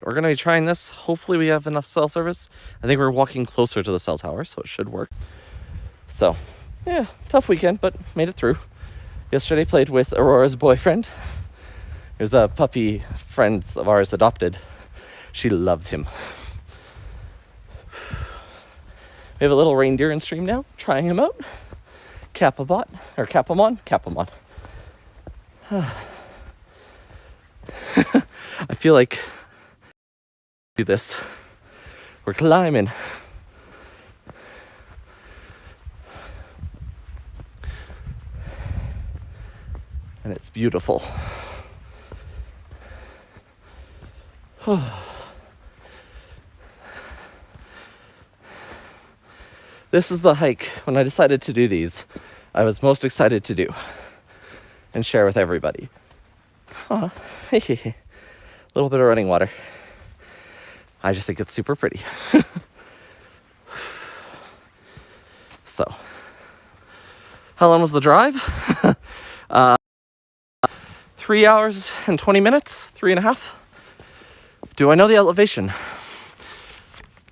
we're going to be trying this. Hopefully we have enough cell service. I think we're walking closer to the cell tower, so it should work. So, yeah, tough weekend, but made it through. Yesterday played with Aurora's boyfriend. He was a puppy friend of ours adopted. She loves him. We have a little reindeer in stream now, trying him out. Capamon. I feel like do this. We're climbing. And it's beautiful. This is the hike. When I decided to do these, I was most excited to do and share with everybody. A little bit of running water. I just think it's super pretty. So, how long was the drive? 3 hours and 20 minutes, 3.5. Do I know the elevation?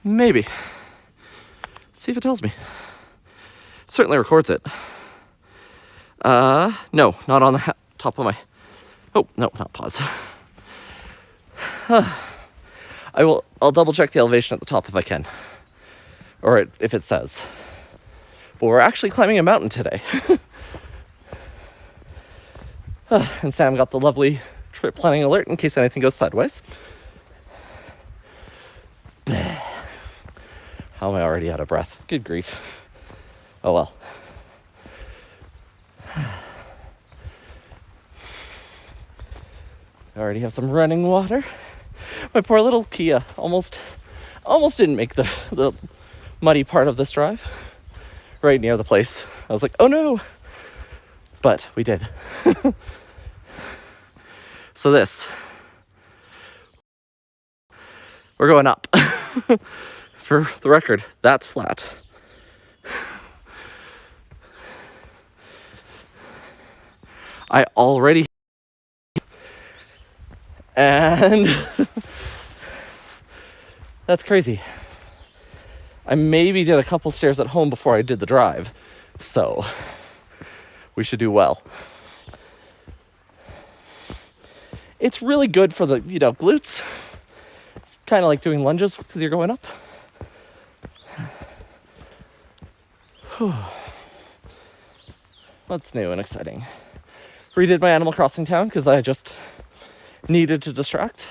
Maybe. Let's see if it tells me. It certainly records it. No, not on the top of my... Oh, no, not pause. I'll double check the elevation at the top if I can. Or if it says. But we're actually climbing a mountain today. And Sam got the lovely trip planning alert in case anything goes sideways. How am I already out of breath? Good grief. Oh well. I already have some running water. My poor little Kia almost didn't make the muddy part of this drive. Right near the place. I was like, oh no. But we did. So we're going up. For the record, that's flat. I already... And... That's crazy. I maybe did a couple stairs at home before I did the drive. So, we should do well. It's really good for the, glutes. It's kind of like doing lunges because you're going up. What's new and exciting? Redid my Animal Crossing town because I just needed to distract.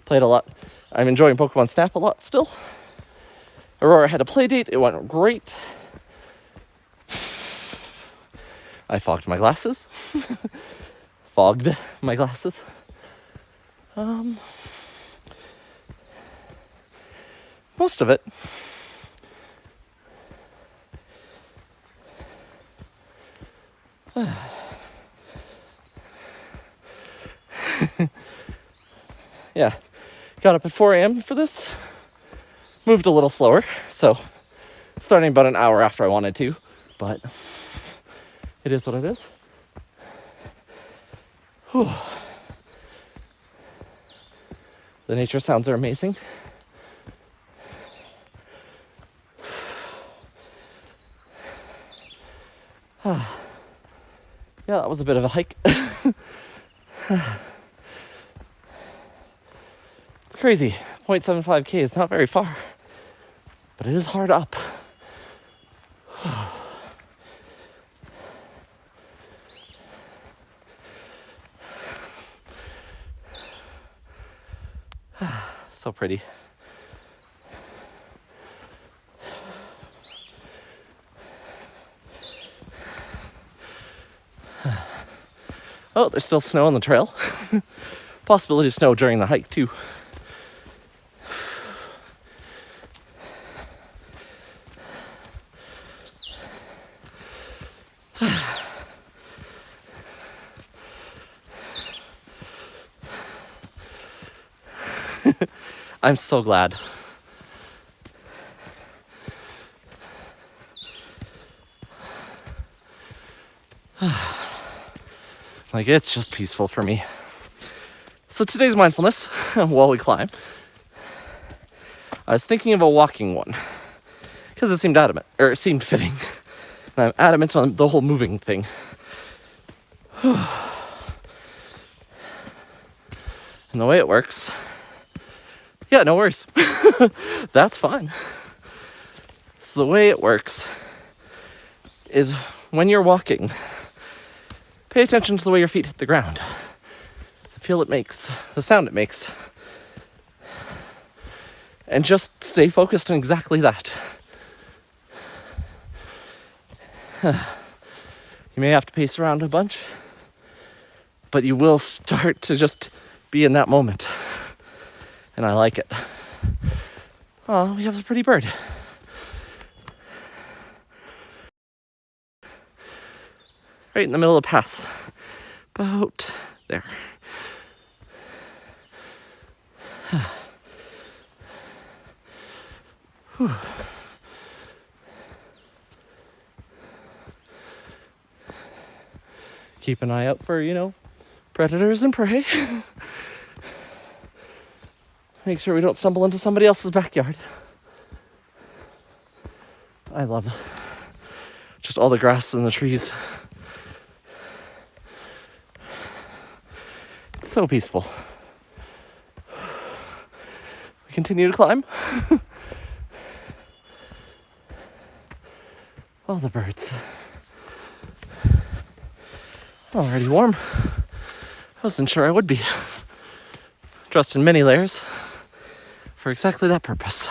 Played a lot. I'm enjoying Pokemon Snap a lot still. Aurora had a play date. It went great. I fogged my glasses. Most of it. Yeah. Got up at 4 a.m. for this. Moved a little slower, so starting about an hour after I wanted to, but it is what it is. Whew. The nature sounds are amazing. Yeah, that was a bit of a hike. It's crazy. 0.75k is not very far, but it is hard up. So pretty. Oh, there's still snow on the trail. Possibility of snow during the hike too. I'm so glad. Like, it's just peaceful for me. So today's mindfulness, while we climb, I was thinking of a walking one because it seemed fitting. And I'm adamant on the whole moving thing. And the way it works, yeah, no worries. That's fine. So the way it works is when you're walking, pay attention to the way your feet hit the ground. The feel it makes, the sound it makes. And just stay focused on exactly that. You may have to pace around a bunch, but you will start to just be in that moment. And I like it. Oh, we have a pretty bird. Right in the middle of the path. About there. Keep an eye out for, predators and prey. Make sure we don't stumble into somebody else's backyard. I love just all the grass and the trees. It's so peaceful. We continue to climb. Oh, the birds. Already warm. I wasn't sure I would be. Dressed in many layers for exactly that purpose.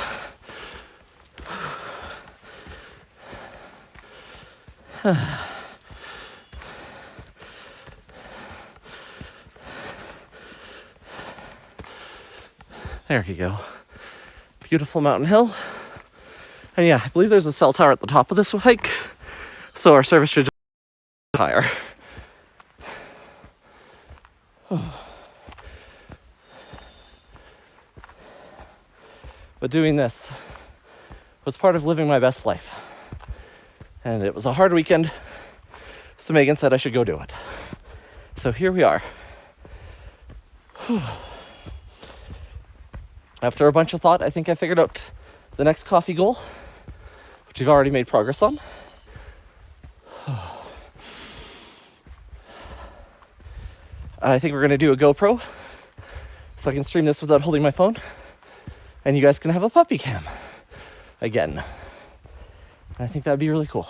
There you go. Beautiful mountain hill. And yeah, I believe there's a cell tower at the top of this hike, so our service should just be higher. But doing this was part of living my best life. And it was a hard weekend, so Megan said I should go do it. So here we are. After a bunch of thought, I think I figured out the next coffee goal, which we've already made progress on. I think we're going to do a GoPro so I can stream this without holding my phone. And you guys can have a puppy cam again. And I think that'd be really cool.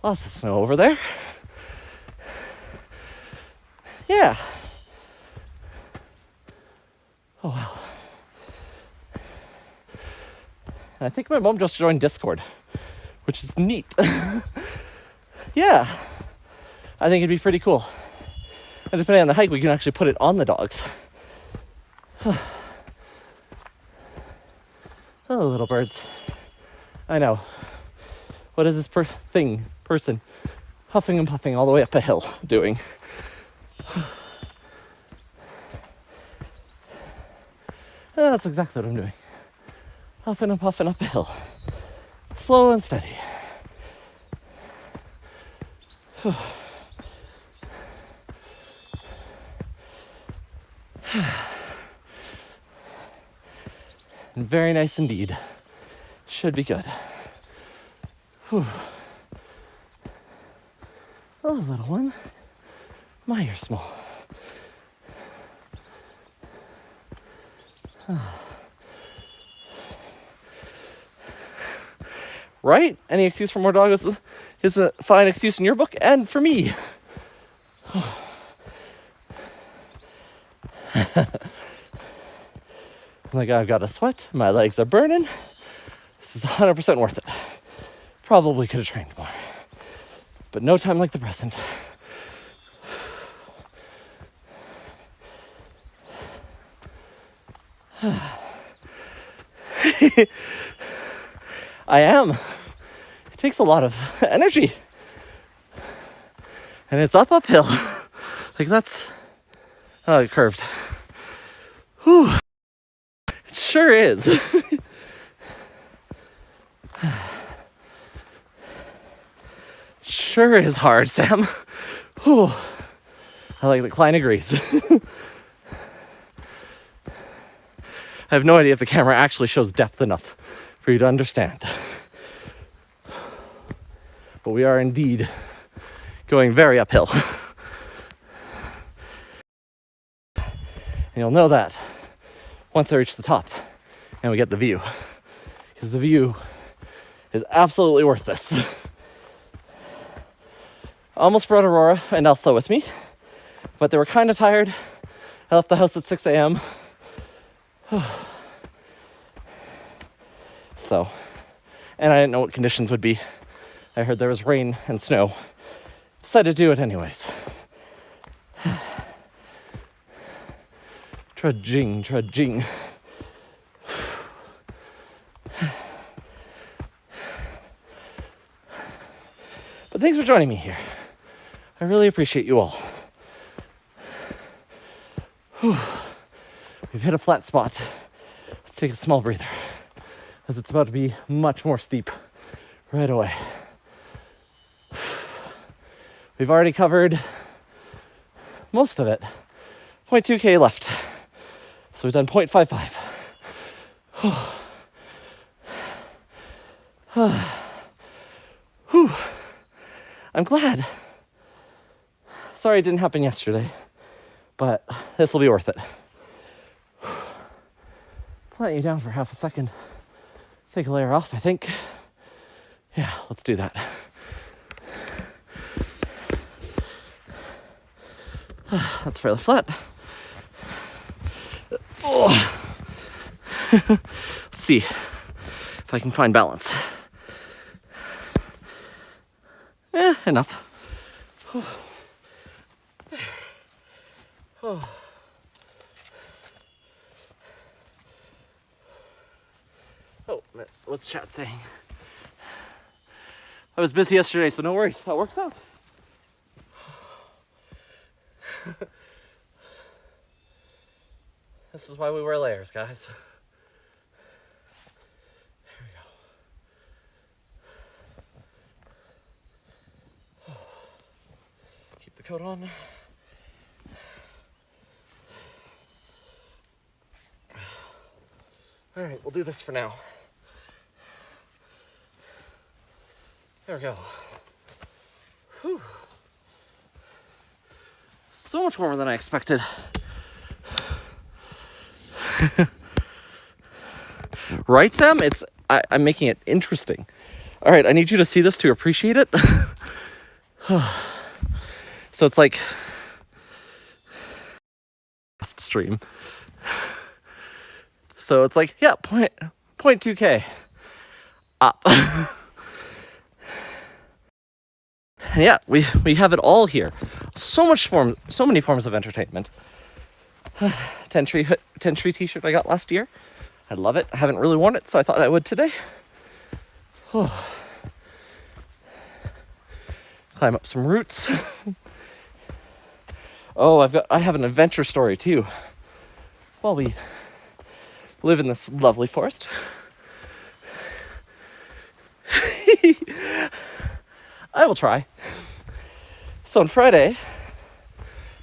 Lots of snow over there. Yeah. Oh, wow. And I think my mom just joined Discord, which is neat. Yeah. I think it'd be pretty cool. And depending on the hike, we can actually put it on the dogs. Oh, little birds. I know. What is this person huffing and puffing all the way up a hill doing? That's exactly what I'm doing. Huffing and puffing up a hill. Slow and steady. And very nice indeed. Should be good. Whew. Oh, little one. My, you're small. Right? Any excuse for more dogs is a fine excuse in your book and for me. Like, I've got a sweat, my legs are burning. This is 100% worth it. Probably could have trained more, but no time like the present. I am. It takes a lot of energy. And it's uphill. Like, that's... Oh, it curved. Whew. It sure is. Sure is hard, Sam. Whew. I like that Klein agrees. I have no idea if the camera actually shows depth enough for you to understand. But we are indeed going very uphill. And you'll know that once I reach the top and we get the view. Because the view is absolutely worth this. I almost brought Aurora and Elsa with me, but they were kind of tired. I left the house at 6 a.m. So, and I didn't know what conditions would be. I heard there was rain and snow. Decided to do it anyways. Trudging. But thanks for joining me here. I really appreciate you all. We've hit a flat spot. Let's take a small breather, as it's about to be much more steep right away. We've already covered most of it. 0.2k left. So we've done 0.55. I'm glad. Sorry it didn't happen yesterday, but this will be worth it. Plant you down for half a second. Take a layer off, I think. Yeah, let's do that. That's fairly flat. Oh. Let's see if I can find balance. Enough. Oh, what's chat saying? I was busy yesterday, so no worries. That works out. This is why we wear layers, guys. There we go. Keep the coat on. All right, we'll do this for now. There we go. Whew. So much warmer than I expected. Right, Sam? I'm making it interesting. All right, I need you to see this to appreciate it. So it's like stream. So it's like, yeah, 0.2k up. And yeah, we have it all here. So many forms of entertainment. 10 tree t-shirt I got last year. I love it. I haven't really worn it, so I thought I would today. Climb up some roots. I have an adventure story too. While we live in this lovely forest. I will try. So on Friday,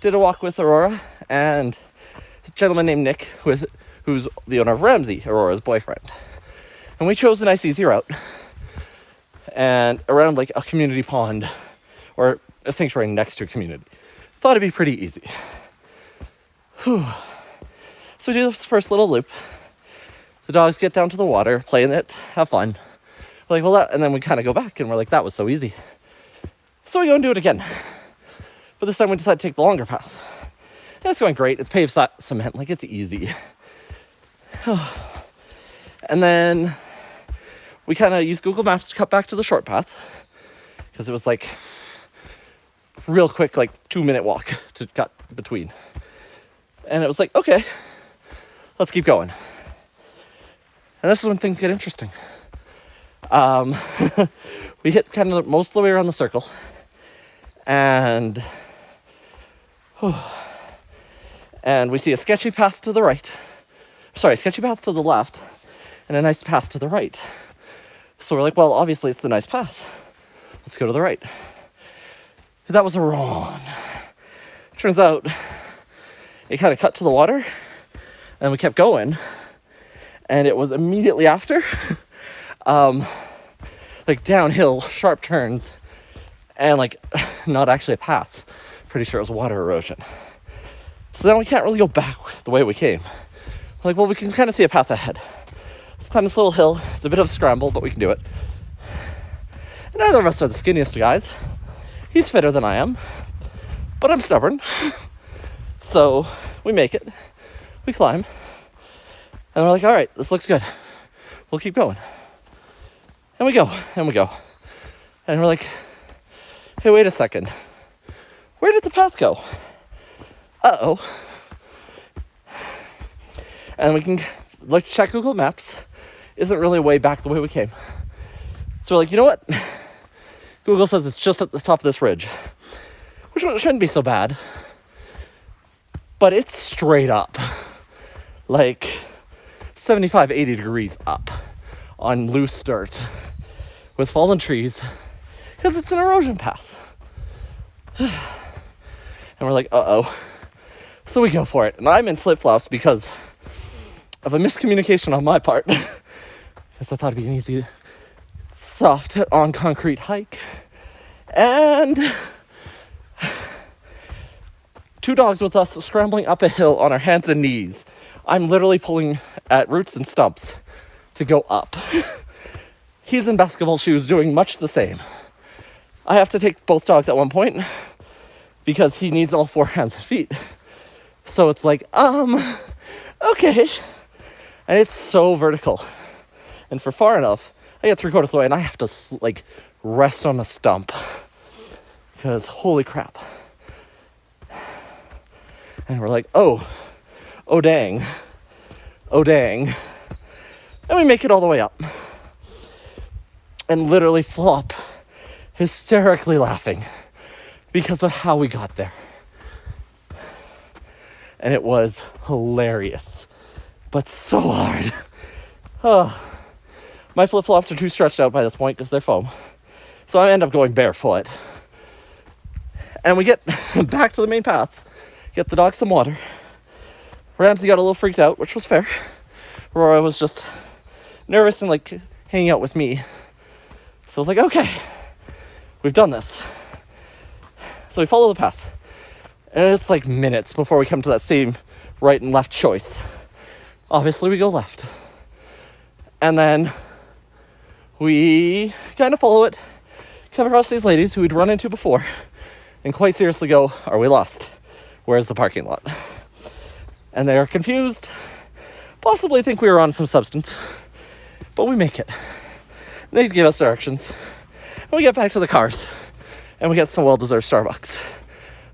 did a walk with Aurora and a gentleman named Nick, who's the owner of Ramsey, Aurora's boyfriend. And we chose a nice easy route and around like a community pond or a sanctuary next to a community. Thought it'd be pretty easy. So we do this first little loop. The dogs get down to the water, play in it, have fun. We're like, well, and then we kind of go back and we're like, that was so easy. So we go and do it again. But this time we decide to take the longer path. And it's going great. It's paved cement, like it's easy. And then we kind of use Google Maps to cut back to the short path because it was like real quick, like 2-minute walk to cut between. And it was like, okay, let's keep going. And this is when things get interesting. We hit kind of most of the way around the circle. And we see a sketchy path to the right. Sorry, sketchy path to the left and a nice path to the right. So we're like, well, obviously it's the nice path. Let's go to the right. That was wrong. Turns out it kind of cut to the water and we kept going. And it was immediately after, like downhill, sharp turns, and like not actually a path. Pretty sure it was water erosion. So then we can't really go back the way we came. We're like, well, we can kind of see a path ahead. Let's climb this little hill. It's a bit of a scramble, but we can do it. And neither of us are the skinniest guys. He's fitter than I am, but I'm stubborn. So we make it. We climb. And we're like, all right, this looks good. We'll keep going. And we go, and we go. And we're like, hey, wait a second. Where did the path go? Uh-oh. And we can check Google Maps. Isn't really way back the way we came. So we're like, you know what? Google says it's just at the top of this ridge, which shouldn't be so bad. But it's straight up. Like 75, 80 degrees up on loose dirt with fallen trees because it's an erosion path. And we're like, uh-oh. So we go for it. And I'm in flip-flops because of a miscommunication on my part. Because I thought it'd be an easy, soft, on concrete hike. And 2 dogs with us scrambling up a hill on our hands and knees. I'm literally pulling at roots and stumps to go up. He's in basketball shoes doing much the same. I have to take both dogs at one point because he needs all 4 hands and feet. So it's like, okay. And it's so vertical. And for far enough, I get 3/4 of the way and I have to like rest on a stump because holy crap. And we're like, oh dang. And we make it all the way up. And literally flop, hysterically laughing because of how we got there. And it was hilarious, but so hard. Oh, my flip-flops are too stretched out by this point because they're foam. So I end up going barefoot. And we get back to the main path, get the dogs some water. Ramsey got a little freaked out, which was fair. Aurora was just nervous and like hanging out with me. So I was like, okay, we've done this. So we follow the path. And it's like minutes before we come to that same right and left choice. Obviously we go left. And then we kind of follow it, come across these ladies who we'd run into before, and quite seriously go, are we lost? Where's the parking lot? And they are confused, possibly think we were on some substance, but we make it. And they give us directions. And we get back to the cars, and we get some well-deserved Starbucks.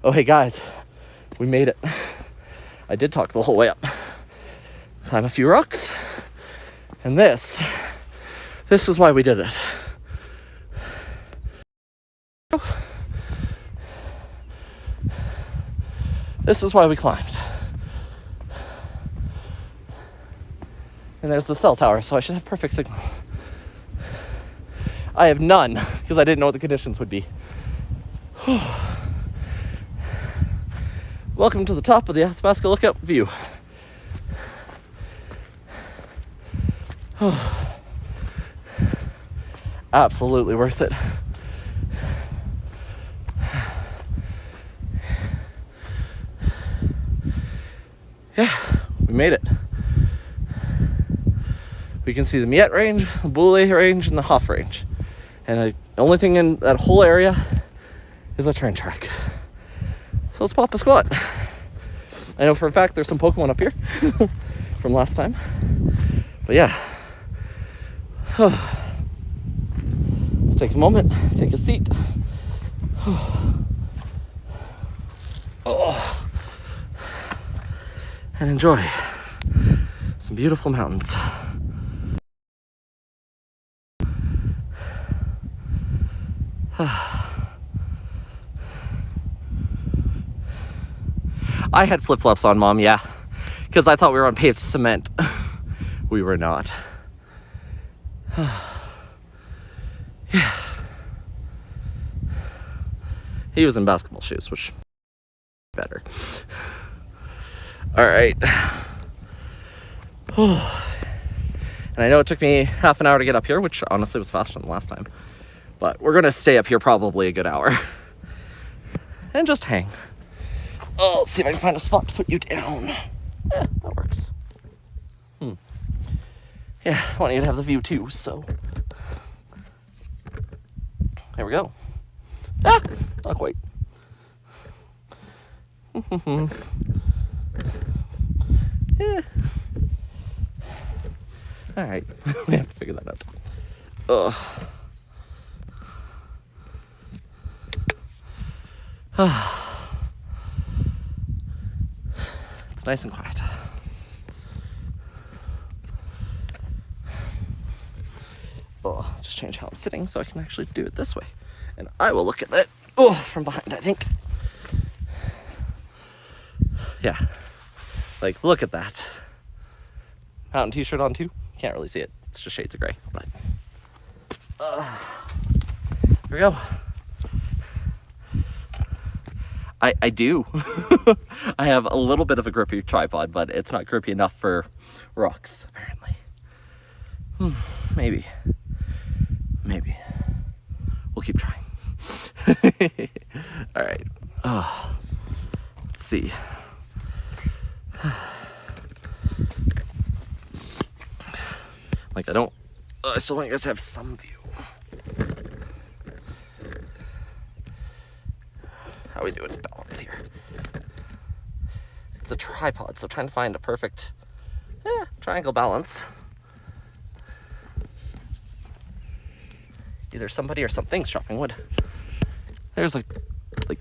Oh, hey guys, we made it. I did talk the whole way up. Climb a few rocks, and this is why we did it. This is why we climbed. And there's the cell tower, so I should have perfect signal. I have none, because I didn't know what the conditions would be. Welcome to the top of the Athabasca Lookout view. Absolutely worth it. Yeah, we made it. We can see the Miette Range, the Boule Range, and the Hoff Range. And the only thing in that whole area is a train track. So let's pop a squat. I know for a fact there's some Pokemon up here from last time. But yeah. Let's take a moment, take a seat. And enjoy some beautiful mountains. I had flip-flops on, Mom, yeah. Because I thought we were on paved cement. We were not. Yeah. He was in basketball shoes, which better. All right. And I know it took me half an hour to get up here, which honestly was faster than last time. But we're gonna stay up here probably a good hour. And just hang. Oh, let's see if I can find a spot to put you down. Yeah, that works. Yeah, I want you to have the view too, so. There we go. Ah, not quite. Yeah. All right, we have to figure that out. Ugh. It's nice and quiet. Oh, just change how I'm sitting so I can actually do it this way. And I will look at that from behind, I think. Yeah. Like, look at that. Mountain t-shirt on too. Can't really see it. It's just shades of gray. But here we go. I do. I have a little bit of a grippy tripod, but it's not grippy enough for rocks, apparently. Maybe. We'll keep trying. All right. Let's see. Like, I still want you guys to have some view. How are we doing balance here? It's a tripod, so trying to find a perfect triangle balance. Either somebody or something's chopping wood. There's like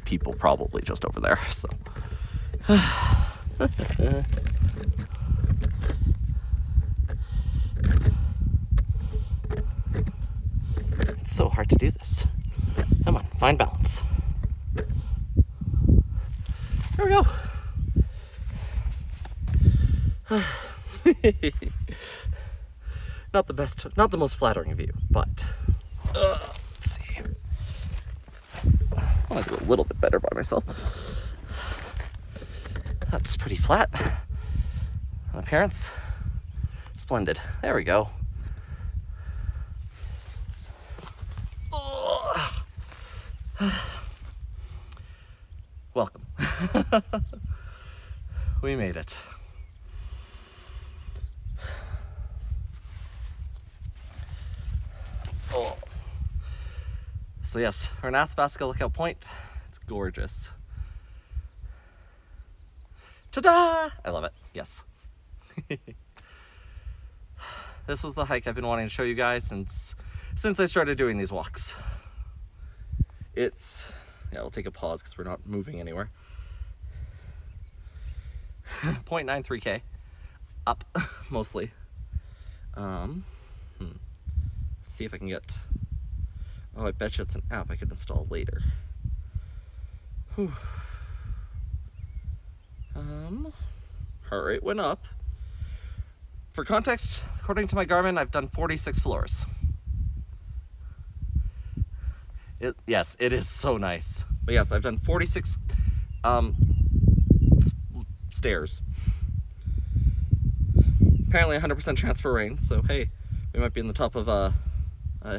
people probably just over there, so. It's so hard to do this. Come on, find balance. There we go. Not the best, not the most flattering view, but let's see. I want to do a little bit better by myself. That's pretty flat. On appearance, splendid. There we go. Welcome. We made it. Oh. So yes, we're in Athabasca Lookout Point. It's gorgeous. Ta-da! I love it. Yes. This was the hike I've been wanting to show you guys since I started doing these walks. We'll take a pause because we're not moving anywhere. 0.93K up mostly. Let's see if I can get. Oh, I bet you it's an app I could install later. Whew. Heart rate went up. For context, according to my Garmin, I've done 46 floors. Yes, it is so nice. But yes, I've done 46 stairs. Apparently 100% chance for rain, so hey, we might be in the top of a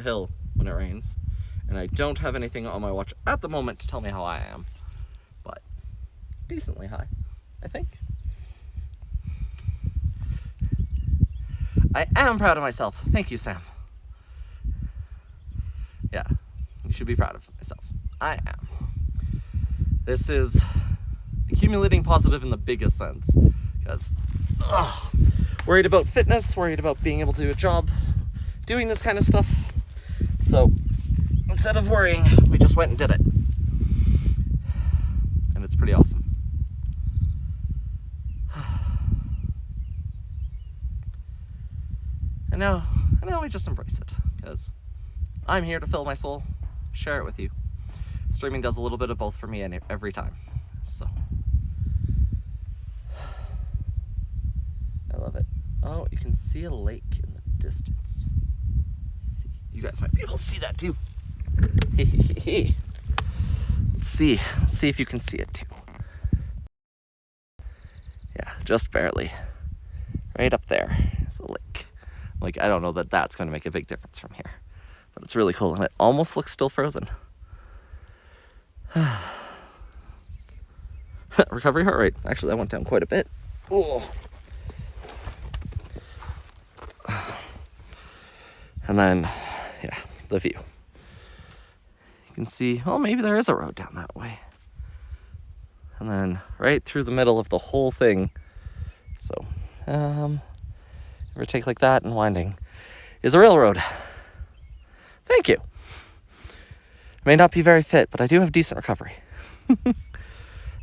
hill when it rains. And I don't have anything on my watch at the moment to tell me how I am. But decently high, I think. I am proud of myself. Thank you, Sam. Yeah. You should be proud of myself. I am. This is accumulating positive in the biggest sense. Because, worried about fitness, worried about being able to do a job, doing this kind of stuff. So, instead of worrying, we just went and did it. And it's pretty awesome. And now we just embrace it. Because I'm here to fill my soul. Share it with you. Streaming does a little bit of both for me every time. So I love it. Oh, you can see a lake in the distance. Let's see. You guys might be able to see that too. Let's see if you can see it too. Yeah, just barely. Right up there is a lake. Like, I don't know that that's going to make a big difference from here, but it's really cool, and it almost looks still frozen. Recovery heart rate. Actually, that went down quite a bit. Oh. And then, yeah, the view. You can see, oh, maybe there is a road down that way. And then right through the middle of the whole thing. So, overtake like that and winding is a railroad. Thank you. May not be very fit, but I do have decent recovery.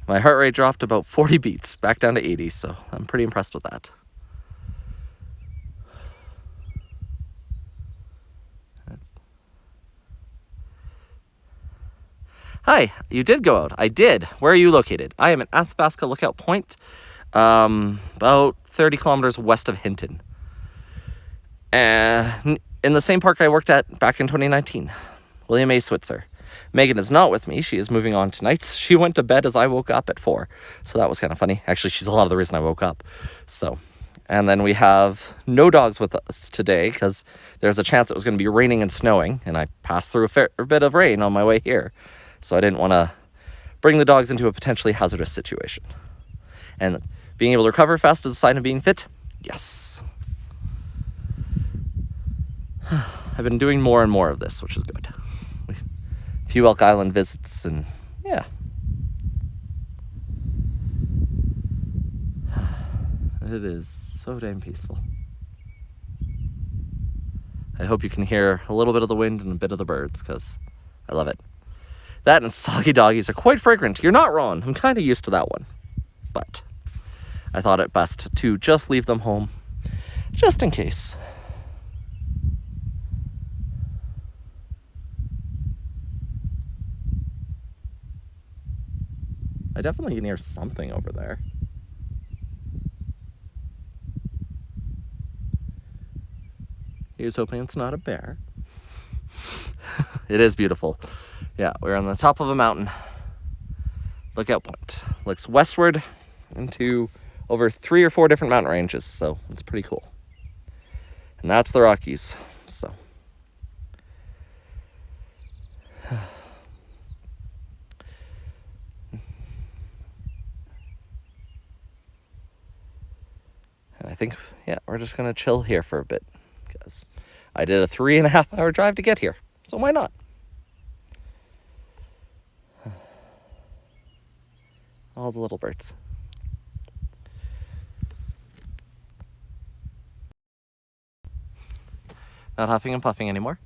My heart rate dropped about 40 beats, back down to 80, so I'm pretty impressed with that. Hi, you did go out. I did. Where are you located? I am at Athabasca Lookout Point, about 30 kilometers west of Hinton. In the same park I worked at back in 2019. William A. Switzer. Megan is not with me. She is moving on tonight. She went to bed as I woke up at 4. So that was kind of funny. Actually, she's a lot of the reason I woke up. So, and then we have no dogs with us today because there's a chance it was going to be raining and snowing. And I passed through a fair bit of rain on my way here. So I didn't want to bring the dogs into a potentially hazardous situation. And being able to recover fast is a sign of being fit? Yes. I've been doing more and more of this, which is good. A few Elk Island visits, and yeah. It is so damn peaceful. I hope you can hear a little bit of the wind and a bit of the birds, because I love it. That and soggy doggies are quite fragrant. You're not wrong. I'm kind of used to that one. But I thought it best to just leave them home, just in case. I definitely can hear something over there. Here's hoping it's not a bear. It is beautiful. Yeah, we're on the top of a mountain. Lookout Point. Looks westward into over 3 or 4 different mountain ranges, so it's pretty cool. And that's the Rockies, so. And I think, yeah, we're just going to chill here for a bit because I did a 3.5-hour drive to get here. So why not? All the little birds. Not huffing and puffing anymore.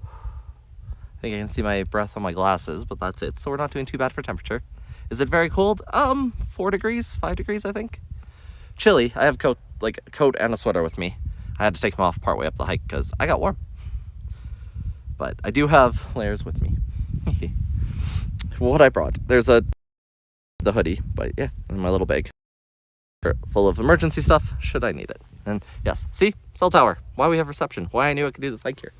I think I can see my breath on my glasses, but that's it. So we're not doing too bad for temperature. Is it very cold? 4 degrees, 5 degrees, I think. Chilly. I have a coat and a sweater with me. I had to take them off partway up the hike because I got warm. But I do have layers with me. What I brought. There's the hoodie, but yeah, and my little bag full of emergency stuff should I need it. And yes, see? Cell tower. Why we have reception. Why I knew I could do this hike here.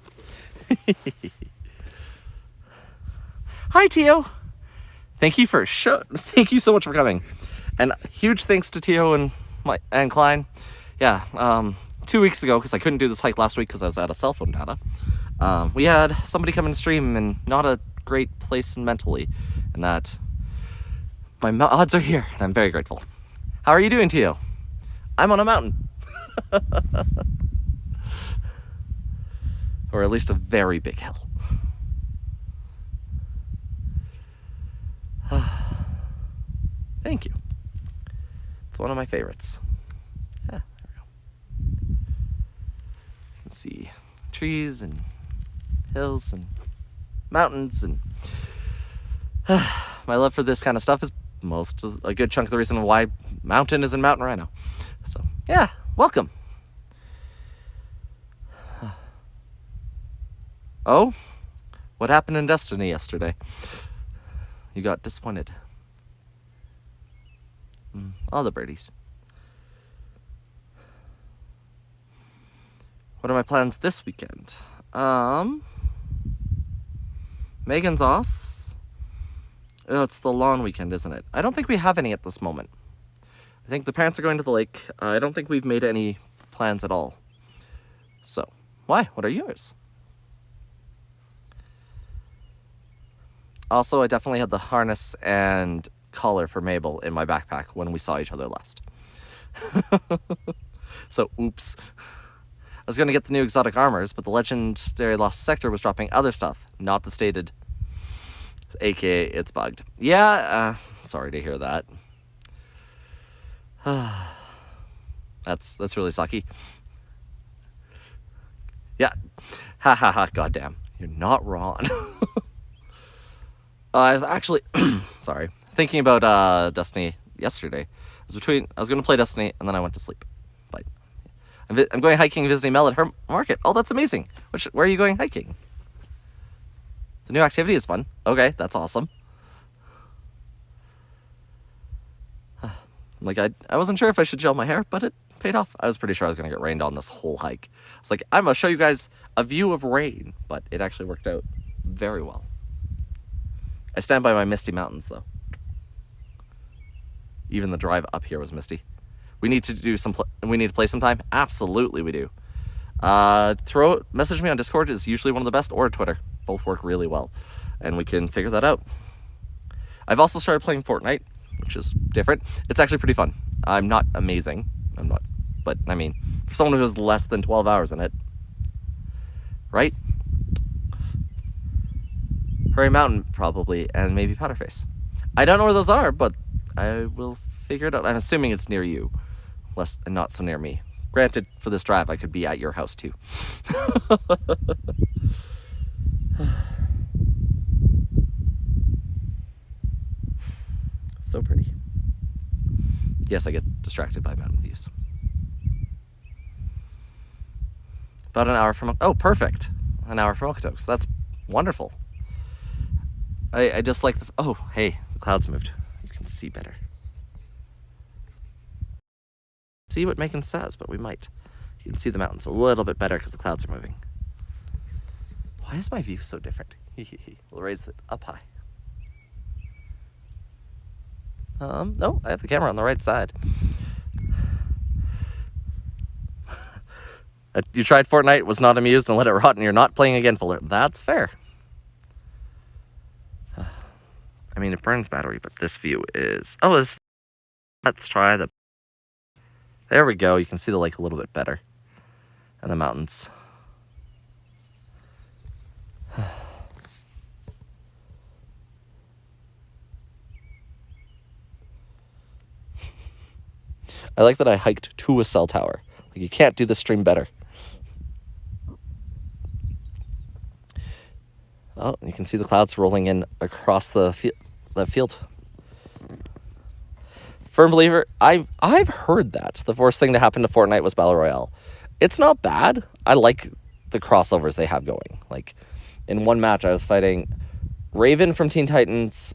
Hi, Tio. Thank you so much for coming. And huge thanks to Tio and Klein. Yeah, 2 weeks ago, because I couldn't do this hike last week because I was out of cell phone data, we had somebody come and stream in not a great place mentally, and that my odds are here, and I'm very grateful. How are you doing, Tio? I'm on a mountain. Or at least a very big hill. Thank you. It's one of my favorites. Yeah, there we go. You can see trees and hills and mountains, and my love for this kind of stuff is a good chunk of the reason why Mountain is in Mountain Rhino. So yeah, welcome. Oh, what happened in Destiny yesterday? You got disappointed. All the birdies. What are my plans this weekend? Megan's off. Oh, it's the lawn weekend, isn't it? I don't think we have any at this moment. I think the parents are going to the lake. I don't think we've made any plans at all. So, why? What are yours? Also, I definitely had the harness and collar for Mabel in my backpack when we saw each other last. So, oops. I was going to get the new exotic armors, but the legendary lost sector was dropping other stuff, not the stated, aka it's bugged. Yeah, sorry to hear that. That's really sucky. Yeah, ha ha ha, goddamn, you're not wrong. I was actually, sorry, thinking about Destiny yesterday. I was going to play Destiny, and then I went to sleep. But I'm going hiking, visiting Mel at her market. Oh, that's amazing. Where are you going hiking? The new activity is fun. Okay, that's awesome. Like, I wasn't sure if I should gel my hair, but it paid off. I was pretty sure I was going to get rained on this whole hike. It's like, I'm going to show you guys a view of rain, but it actually worked out very well. I stand by my misty mountains, though. Even the drive up here was misty. We need to do we need to play sometime? Absolutely we do. Message me on Discord is usually one of the best, or Twitter. Both work really well. And we can figure that out. I've also started playing Fortnite, which is different. It's actually pretty fun. I'm not amazing. But I mean, for someone who has less than 12 hours in it, right? Prairie Mountain, probably, and maybe Powderface. I don't know where those are, but I will figure it out. I'm assuming it's near you, and not so near me. Granted, for this drive, I could be at your house, too. So pretty. Yes, I get distracted by mountain views. About an hour from... Oh, perfect. An hour from Okotoks. That's wonderful. I just like the... Oh, hey, the clouds moved. You can see better. See what Macon says, but we might. You can see the mountains a little bit better because the clouds are moving. Why is my view so different? We'll raise it up high. No, I have the camera on the right side. You tried Fortnite, was not amused, and let it rot, and you're not playing again, Fuller. That's fair. I mean, it burns battery, but this view is... Oh, let's try the... There we go. You can see the lake a little bit better. And the mountains. I like that I hiked to a cell tower. Like, you can't do this stream better. Oh, you can see the clouds rolling in across the field. Firm believer, I've heard that the worst thing to happen to Fortnite was Battle Royale. It's not bad. I like the crossovers they have going. Like, in one match, I was fighting Raven from Teen Titans,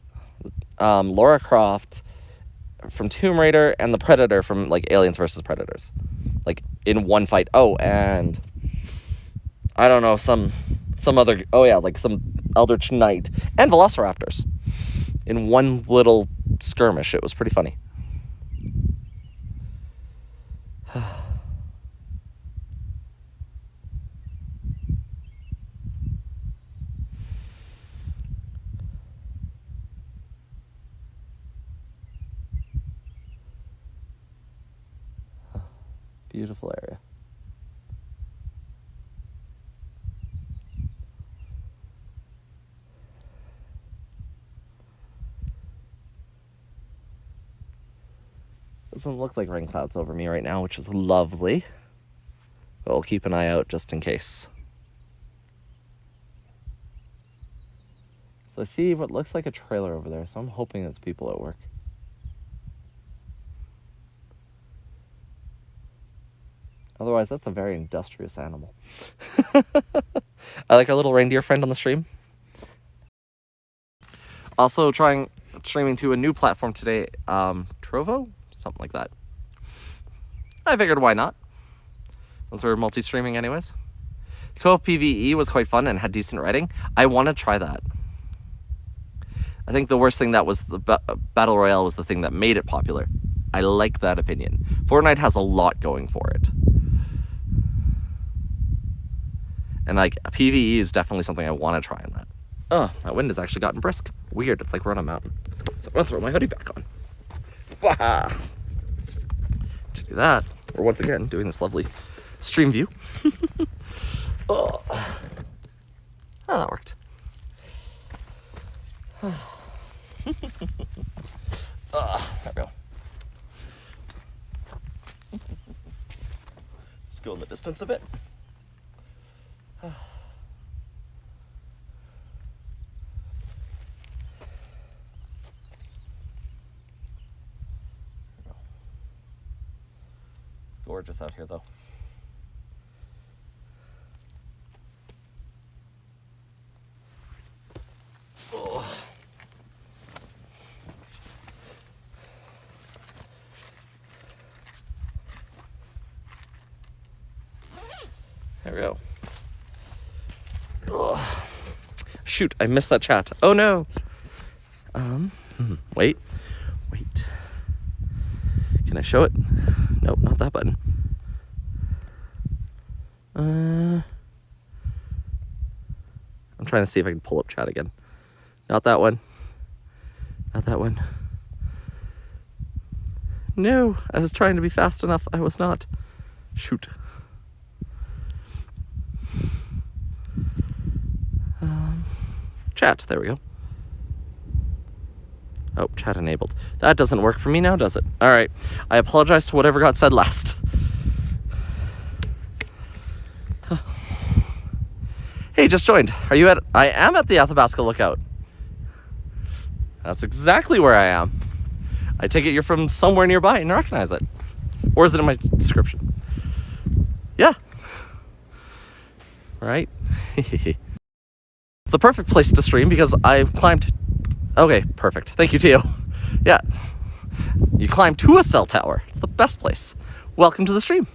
Lara Croft from Tomb Raider, and the Predator from, like, Aliens vs. Predators. Like, in one fight. Oh, and I don't know, some other... Oh, yeah, like some Eldritch Knight and Velociraptors in one little skirmish. It was pretty funny. Beautiful area. Doesn't look like rain clouds over me right now, which is lovely. But we'll keep an eye out just in case. So I see what looks like a trailer over there, so I'm hoping it's people at work. Otherwise, that's a very industrious animal. I like our little reindeer friend on the stream. Also streaming to a new platform today, Trovo? Something like that. I figured why not? Since we're multi-streaming anyways. Co-op PvE was quite fun and had decent writing. I want to try that. I think the worst thing that was the Battle Royale was the thing that made it popular. I like that opinion. Fortnite has a lot going for it. And like PvE is definitely something I want to try in that. Oh, that wind has actually gotten brisk. Weird, it's like we're on a mountain. So I'm gonna throw my hoodie back on. Wah! To do that, we're once again doing this lovely stream view. Oh, that worked. There we go. Just go in the distance a bit. It's gorgeous out here, though. Oh. There we go. Oh. Shoot, I missed that chat. Oh no. Wait. Can I show it? Nope, not that button. I'm trying to see if I can pull up chat again. Not that one. Not that one. No, I was trying to be fast enough. I was not. Shoot. Chat, there we go. Oh, chat enabled. That doesn't work for me now, does it? All right. I apologize to whatever got said last. Hey, just joined. Are you at... I am at the Athabasca Lookout. That's exactly where I am. I take it you're from somewhere nearby and recognize it. Or is it in my description? Yeah. Right? The perfect place to stream because I climbed... Okay, perfect. Thank you, Tio. Yeah. You climb to a cell tower. It's the best place. Welcome to the stream.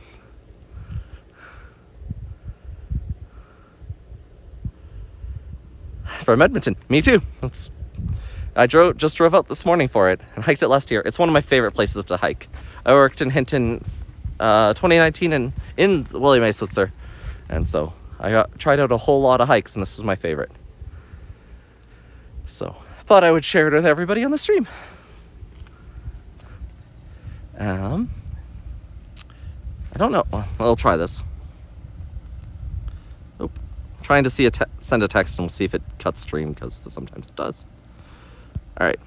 From Edmonton. Me too. I just drove out this morning for it and hiked it last year. It's one of my favorite places to hike. I worked in Hinton 2019 and in William A. Switzer. And so I tried out a whole lot of hikes and this was my favorite. So I thought I would share it with everybody on the stream. I don't know. I'll try this. Oh, trying to see send a text and we'll see if it cuts stream because sometimes it does. All right.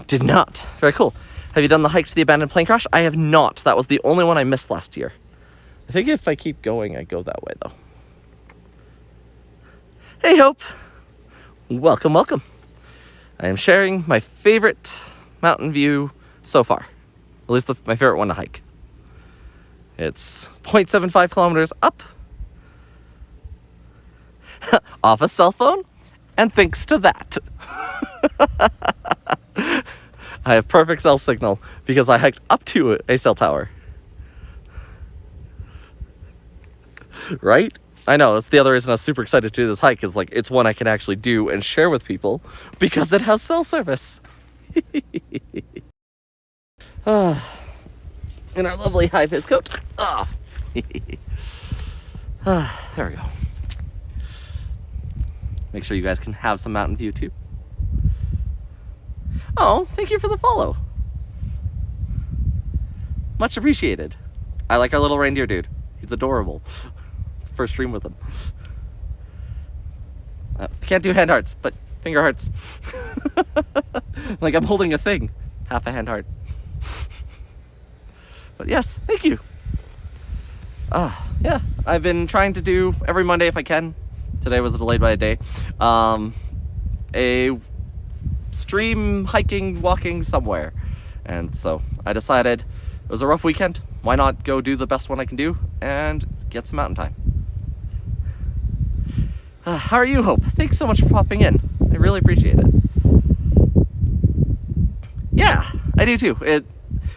Did not. Very cool. Have you done the hike to the abandoned plane crash? I have not. That was the only one I missed last year. I think if I keep going, I go that way though. Hey, Hope. Welcome, welcome. I am sharing my favorite mountain view so far. At least my favorite one to hike. It's 0.75 kilometers up. Off a cell phone. And thanks to that. I have perfect cell signal because I hiked up to a cell tower. Right? I know, that's the other reason I was super excited to do this hike, is like, it's one I can actually do and share with people because it has cell service. In our lovely high-vis coat. There we go. Make sure you guys can have some mountain view too. Oh, thank you for the follow. Much appreciated. I like our little reindeer dude. He's adorable. First stream with him. I can't do hand hearts, but finger hearts. Like I'm holding a thing. Half a hand heart. But yes, thank you. Yeah, I've been trying to do every Monday if I can. Today was delayed by a day. A stream hiking, walking somewhere. And so I decided it was a rough weekend. Why not go do the best one I can do and get some mountain time? How are you, Hope? Thanks so much for popping in. I really appreciate it. Yeah, I do too.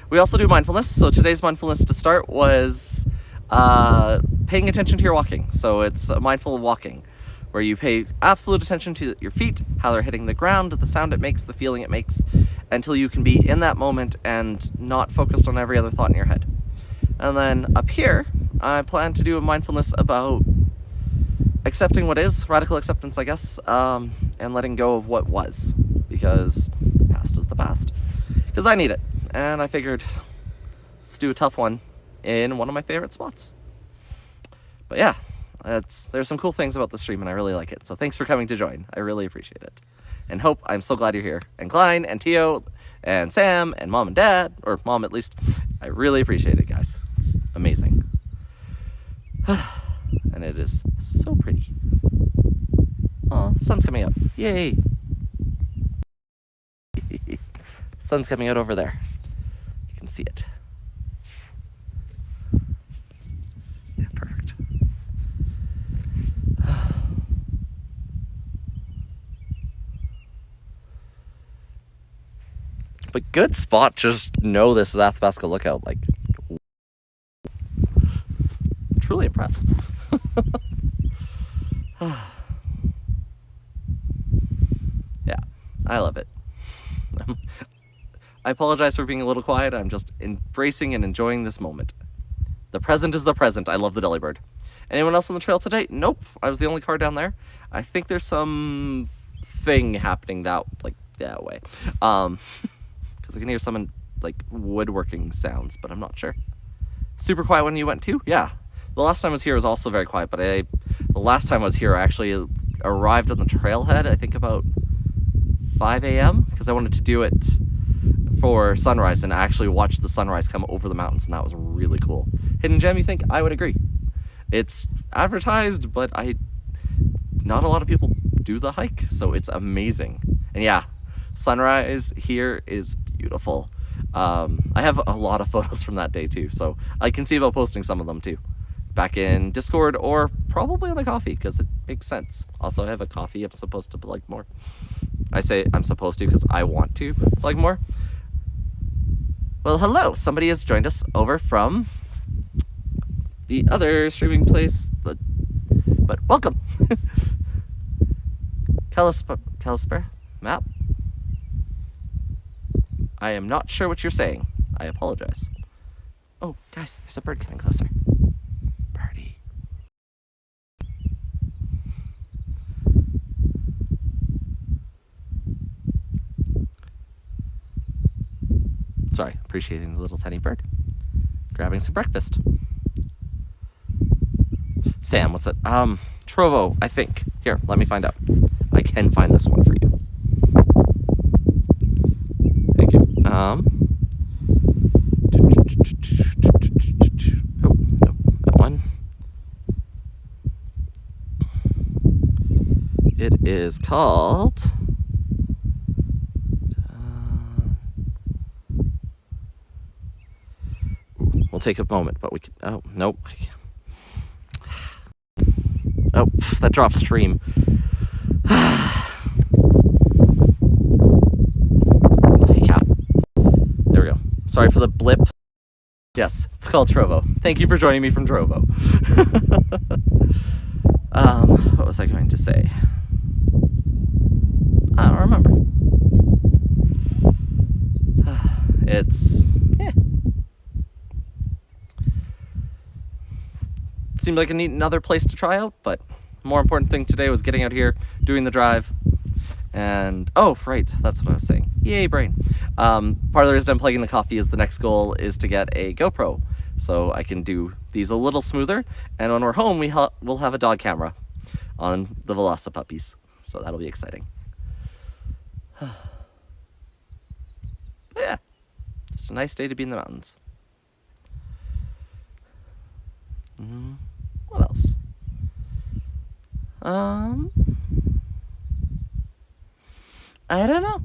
We also do mindfulness. So today's mindfulness to start was paying attention to your walking. So it's mindful walking. where you pay absolute attention to your feet, how they're hitting the ground, the sound it makes, the feeling it makes, until you can be in that moment and not focused on every other thought in your head. And then up here, I plan to do a mindfulness about accepting what is, radical acceptance, I guess, and letting go of what was, because the past is the past. Because I need it, and I figured let's do a tough one in one of my favorite spots. But yeah, there's some cool things about the stream, and I really like it. So thanks for coming to join. I really appreciate it. And Hope, I'm so glad you're here. And Klein, and Tio, and Sam, and Mom and Dad, or Mom at least. I really appreciate it, guys. It's amazing. And it is so pretty. Oh, the sun's coming up. Yay. Sun's coming out over there. You can see it. Yeah, perfect. But good spot, just know this is Athabasca Lookout. Like, truly impressed. Yeah, I love it. I apologize for being a little quiet. I'm just embracing and enjoying this moment. The present is the present. I love the Delibird. Anyone else on the trail today? Nope. I was the only car down there. I think there's some thing happening that way. Because I can hear some woodworking sounds, but I'm not sure. Super quiet when you went too? Yeah. The last time I was here was also very quiet, but the last time I was here, I actually arrived on the trailhead, I think about 5 a.m. because I wanted to do it for sunrise and actually watch the sunrise come over the mountains, and that was really cool. Hidden gem, you think? I would agree. It's advertised, but not a lot of people do the hike, so it's amazing. And yeah, sunrise here is beautiful. I have a lot of photos from that day too, so I can see about posting some of them too, back in Discord or probably on the coffee, because it makes sense. Also, I have a coffee I'm supposed to like more. I say I'm supposed to because I want to like more. Well, hello. Somebody has joined us over from the other streaming place, but welcome. Kalispera map. I am not sure what you're saying. I apologize. Oh, guys, there's a bird coming closer. Birdie. Sorry, appreciating the little tiny bird. Grabbing some breakfast. Sam, what's it? Trovo, I think. Here, let me find out. I can find this one for you. Thank you. Oh, no, that one. It is called... we'll take a moment, but we can... Oh, nope. Oh, that dropped stream. Take out. There we go. Sorry for the blip. Yes, it's called Trovo. Thank you for joining me from Trovo. What was I going to say? I don't remember. It's... seemed like another place to try out, but more important thing today was getting out here, doing the drive, and oh right, that's what I was saying. Yay, brain. Part of the reason I'm plugging the coffee is the next goal is to get a GoPro, so I can do these a little smoother, and when we're home we'll have a dog camera on the Velocipuppies, so that'll be exciting. But yeah, just a nice day to be in the mountains. What else? I don't know.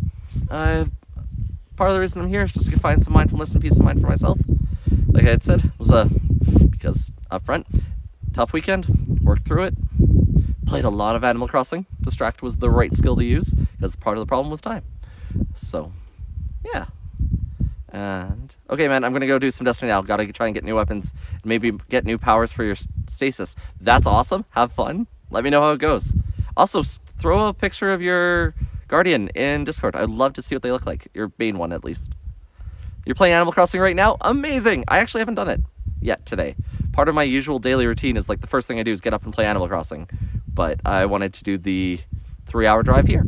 Part of the reason I'm here is just to find some mindfulness and peace of mind for myself. Like I had said, it was because up front, tough weekend, worked through it, played a lot of Animal Crossing. Distract was the right skill to use, because part of the problem was time. So, yeah. And, okay, man, I'm going to go do some Destiny now. Got to try and get new weapons, and maybe get new powers for your stasis. That's awesome. Have fun. Let me know how it goes. Also, throw a picture of your guardian in Discord. I'd love to see what they look like. Your main one, at least. You're playing Animal Crossing right now? Amazing! I actually haven't done it yet today. Part of my usual daily routine is like the first thing I do is get up and play Animal Crossing. But I wanted to do the 3-hour drive here.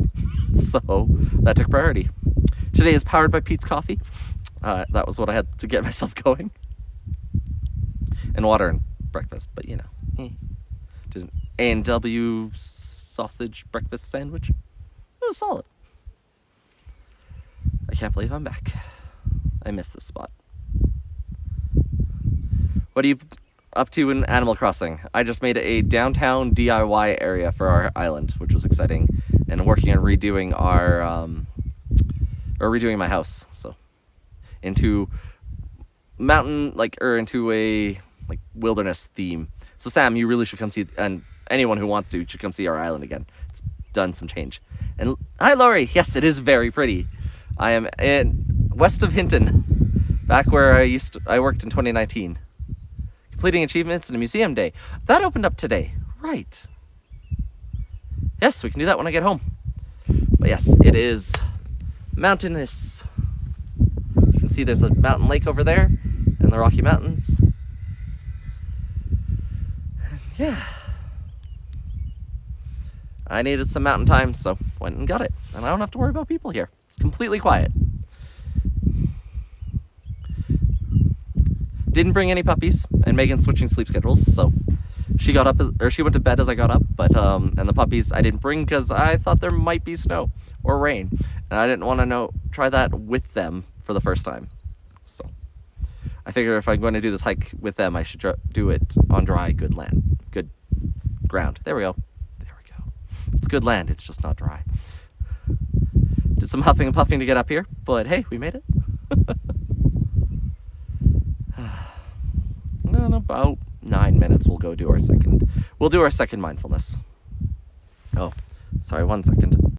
So that took priority. Today is powered by Pete's Coffee. That was what I had to get myself going. And water and breakfast, but you know. Did an A&W sausage breakfast sandwich. It was solid. I can't believe I'm back. I miss this spot. What are you up to in Animal Crossing? I just made a downtown DIY area for our island, which was exciting, and working on redoing redoing my house. So into mountain, into a wilderness theme. So Sam, you really should come see, and anyone who wants to should come see our island again. It's done some change. And hi, Laurie. Yes, it is very pretty. I am west of Hinton, back where I worked in 2019. Completing achievements in a museum day. That opened up today. Right. Yes, we can do that when I get home. But yes, it is mountainous. You can see there's a mountain lake over there and the Rocky Mountains. Yeah. I needed some mountain time, so went and got it. And I don't have to worry about people here. It's completely quiet. Didn't bring any puppies, and Megan's switching sleep schedules, so she went to bed as I got up, but and the puppies I didn't bring because I thought there might be snow or rain, and I didn't want to try that with them for the first time. So I figure if I'm going to do this hike with them, I should do it on dry, good ground. There we go. It's good land, it's just not dry. Did some huffing and puffing to get up here, but hey, we made it. In about 9 minutes, we'll do our second mindfulness. Oh, sorry, 1 second.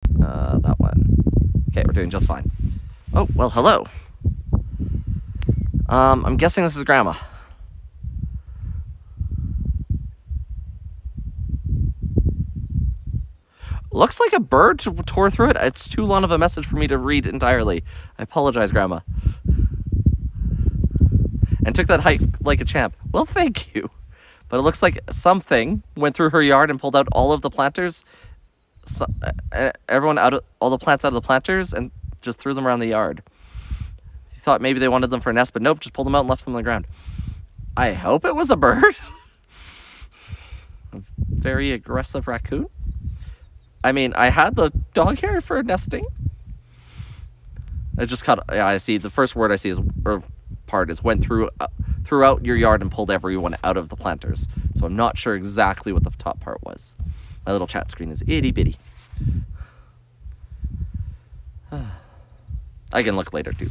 That one. Okay, we're doing just fine. Oh, well, hello. I'm guessing this is Grandma. Looks like a bird tore through it. It's too long of a message for me to read entirely. I apologize, Grandma. And took that hike like a champ. Well, thank you. But it looks like something went through her yard and pulled out all of the planters. All the plants out of the planters and just threw them around the yard. You thought maybe they wanted them for a nest, but nope, just pulled them out and left them on the ground. I hope it was a bird. A very aggressive raccoon. I mean, I had the dog hair for nesting. I see, the first word I see went throughout your yard and pulled everyone out of the planters. So I'm not sure exactly what the top part was. My little chat screen is itty bitty. I can look later too.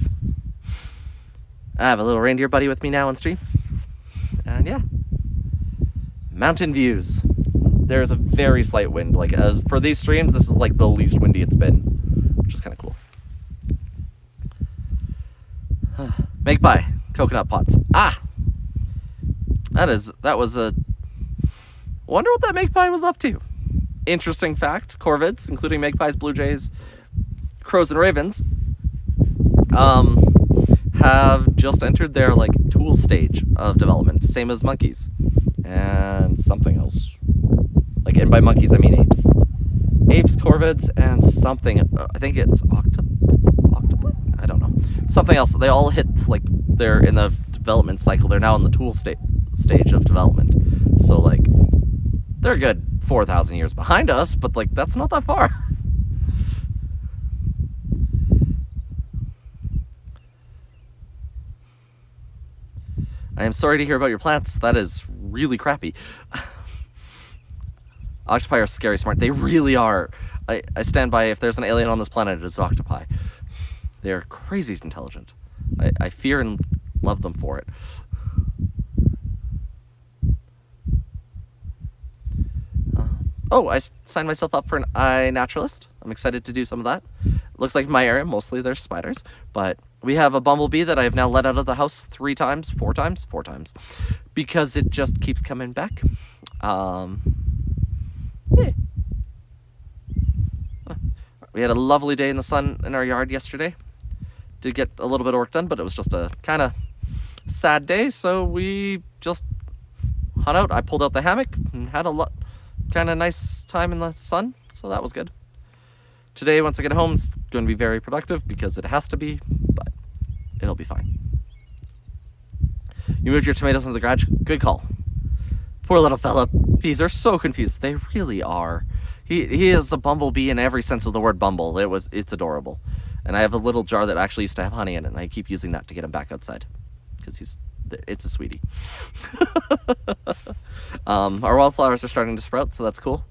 I have a little reindeer buddy with me now on stream. And yeah. Mountain views. There's a very slight wind. As for these streams, this is the least windy it's been, which is kind of cool. Make pie, coconut pots. That was a. Wonder what that make pie was up to. Interesting fact: corvids, including magpies, blue jays, crows, and ravens, have just entered their tool stage of development, same as monkeys, and something else. And by monkeys, I mean apes. Apes, corvids, and something. I think it's octopus? I don't know. Something else. They all hit, they're in the development cycle. They're now in the tool stage of development. So, they're a good 4,000 years behind us, but, that's not that far. I am sorry to hear about your plants. That is really crappy. Octopi are scary smart. They really are. I stand by, if there's an alien on this planet, it's octopi. They're crazy intelligent. I fear and love them for it. I signed myself up for an iNaturalist. I'm excited to do some of that. Looks like my area, mostly there's spiders, but we have a bumblebee that I have now let out of the house 4 times, because it just keeps coming back. Yeah. We had a lovely day in the sun in our yard yesterday. Did get a little bit of work done, but it was just a kind of sad day, so we just hung out. I pulled out the hammock and had a kind of nice time in the sun, so that was good. Today, once I get home, it's going to be very productive because it has to be, but it'll be fine. You moved your tomatoes into the garage? Good call. Poor little fella. Bees are so confused. They really are. He is a bumblebee in every sense of the word bumble. It's adorable. And I have a little jar that actually used to have honey in it, and I keep using that to get him back outside. Because it's a sweetie. Our wildflowers are starting to sprout, so that's cool.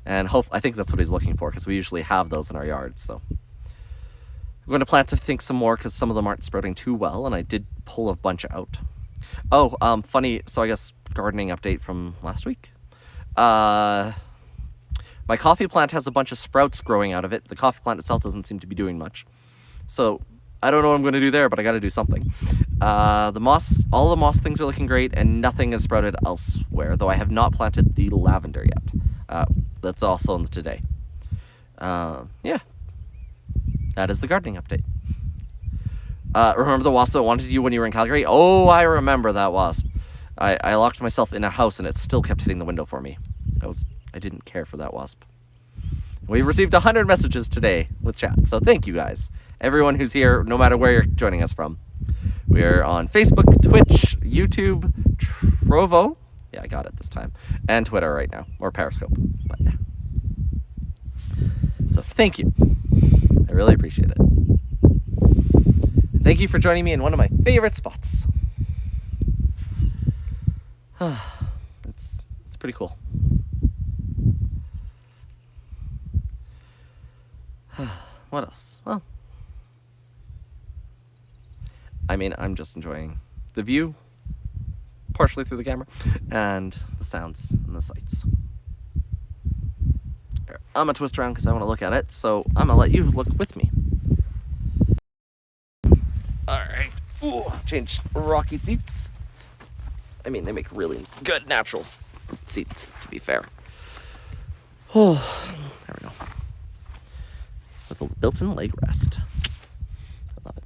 And I think that's what he's looking for, because we usually have those in our yard, so. I'm going to plant, I think, some more, because some of them aren't sprouting too well, and I did pull a bunch out. Oh, funny, so I guess gardening update from last week. My coffee plant has a bunch of sprouts growing out of it. The coffee plant itself doesn't seem to be doing much. So I don't know what I'm going to do there, but I got to do something. All the moss things are looking great, and nothing has sprouted elsewhere, though I have not planted the lavender yet. That's also on the today. Yeah. That is the gardening update. Remember the wasp that wanted you when you were in Calgary? Oh, I remember that wasp. I locked myself in a house, and it still kept hitting the window for me. I didn't care for that wasp. We've received 100 messages today with chat, so thank you guys. Everyone who's here, no matter where you're joining us from. We're on Facebook, Twitch, YouTube, Trovo. Yeah, I got it this time. And Twitter right now, or Periscope. But yeah. So thank you. I really appreciate it. Thank you for joining me in one of my favorite spots. It's pretty cool. What else? Well, I mean, I'm just enjoying the view, partially through the camera, and the sounds and the sights. I'm gonna twist around because I want to look at it, so I'm gonna let you look with me. Alright. Change rocky seats. I mean, they make really good natural seats, to be fair. Oh, there we go. With a built-in leg rest. I love it.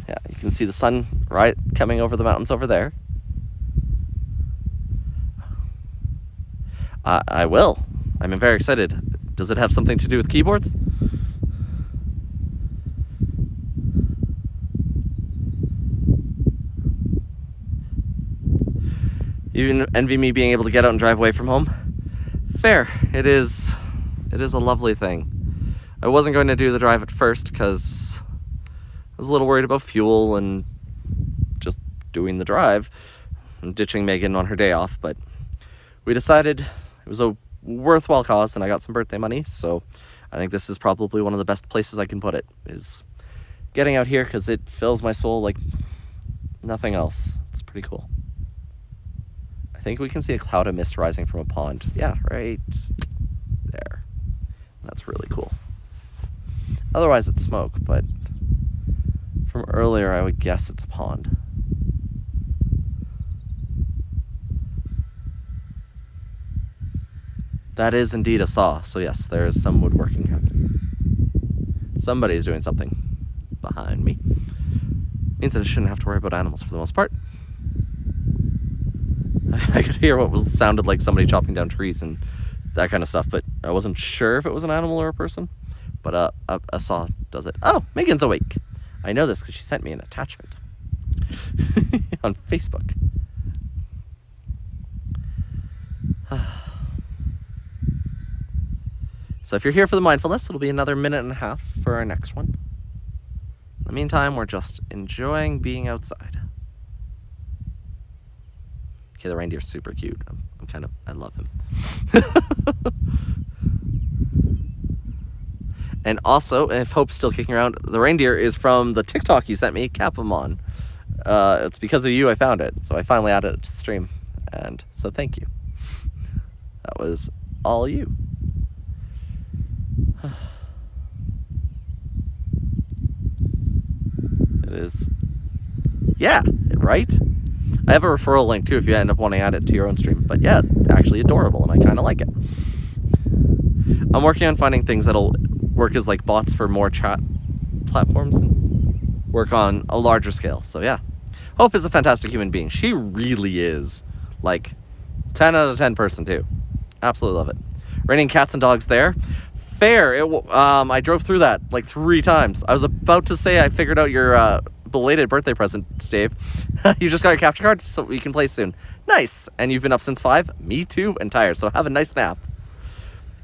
Yeah, you can see the sun right coming over the mountains over there. I will. I'm very excited. Does it have something to do with keyboards? You envy me being able to get out and drive away from home? Fair. It is a lovely thing. I wasn't going to do the drive at first because I was a little worried about fuel and just doing the drive and ditching Megan on her day off, but we decided it was a worthwhile cause, and I got some birthday money, so I think this is probably one of the best places I can put it, is getting out here, because it fills my soul like nothing else. It's pretty cool. I think we can see a cloud of mist rising from a pond. Yeah, right there. That's really cool. Otherwise it's smoke, but from earlier I would guess it's a pond. That is indeed a saw, so yes, there is some woodworking happening. Somebody's doing something behind me. Means that I shouldn't have to worry about animals for the most part. I could hear what sounded like somebody chopping down trees and that kind of stuff, but I wasn't sure if it was an animal or a person. But a saw does it. Oh, Megan's awake. I know this because she sent me an attachment on Facebook. So if you're here for the mindfulness, it'll be another minute and a half for our next one. In the meantime, we're just enjoying being outside. Okay, the reindeer's super cute. I love him. And also, if Hope's still kicking around, the reindeer is from the TikTok you sent me, Capamon. It's because of you I found it, so I finally added it to the stream. And so thank you. That was all you. It is. Yeah, right? I have a referral link too if you end up wanting to add it to your own stream. But yeah, actually adorable, and I kind of like it. I'm working on finding things that'll work as like bots for more chat platforms and work on a larger scale. So yeah, Hope is a fantastic human being. She really is, like, 10 out of 10 person too. Absolutely love it. Raining cats and dogs there. Fair. I drove through that like 3 times. I was about to say I figured out your belated birthday present, Dave. You just got your capture card, so we can play soon. Nice. And you've been up since 5? Me too, and tired, so have a nice nap.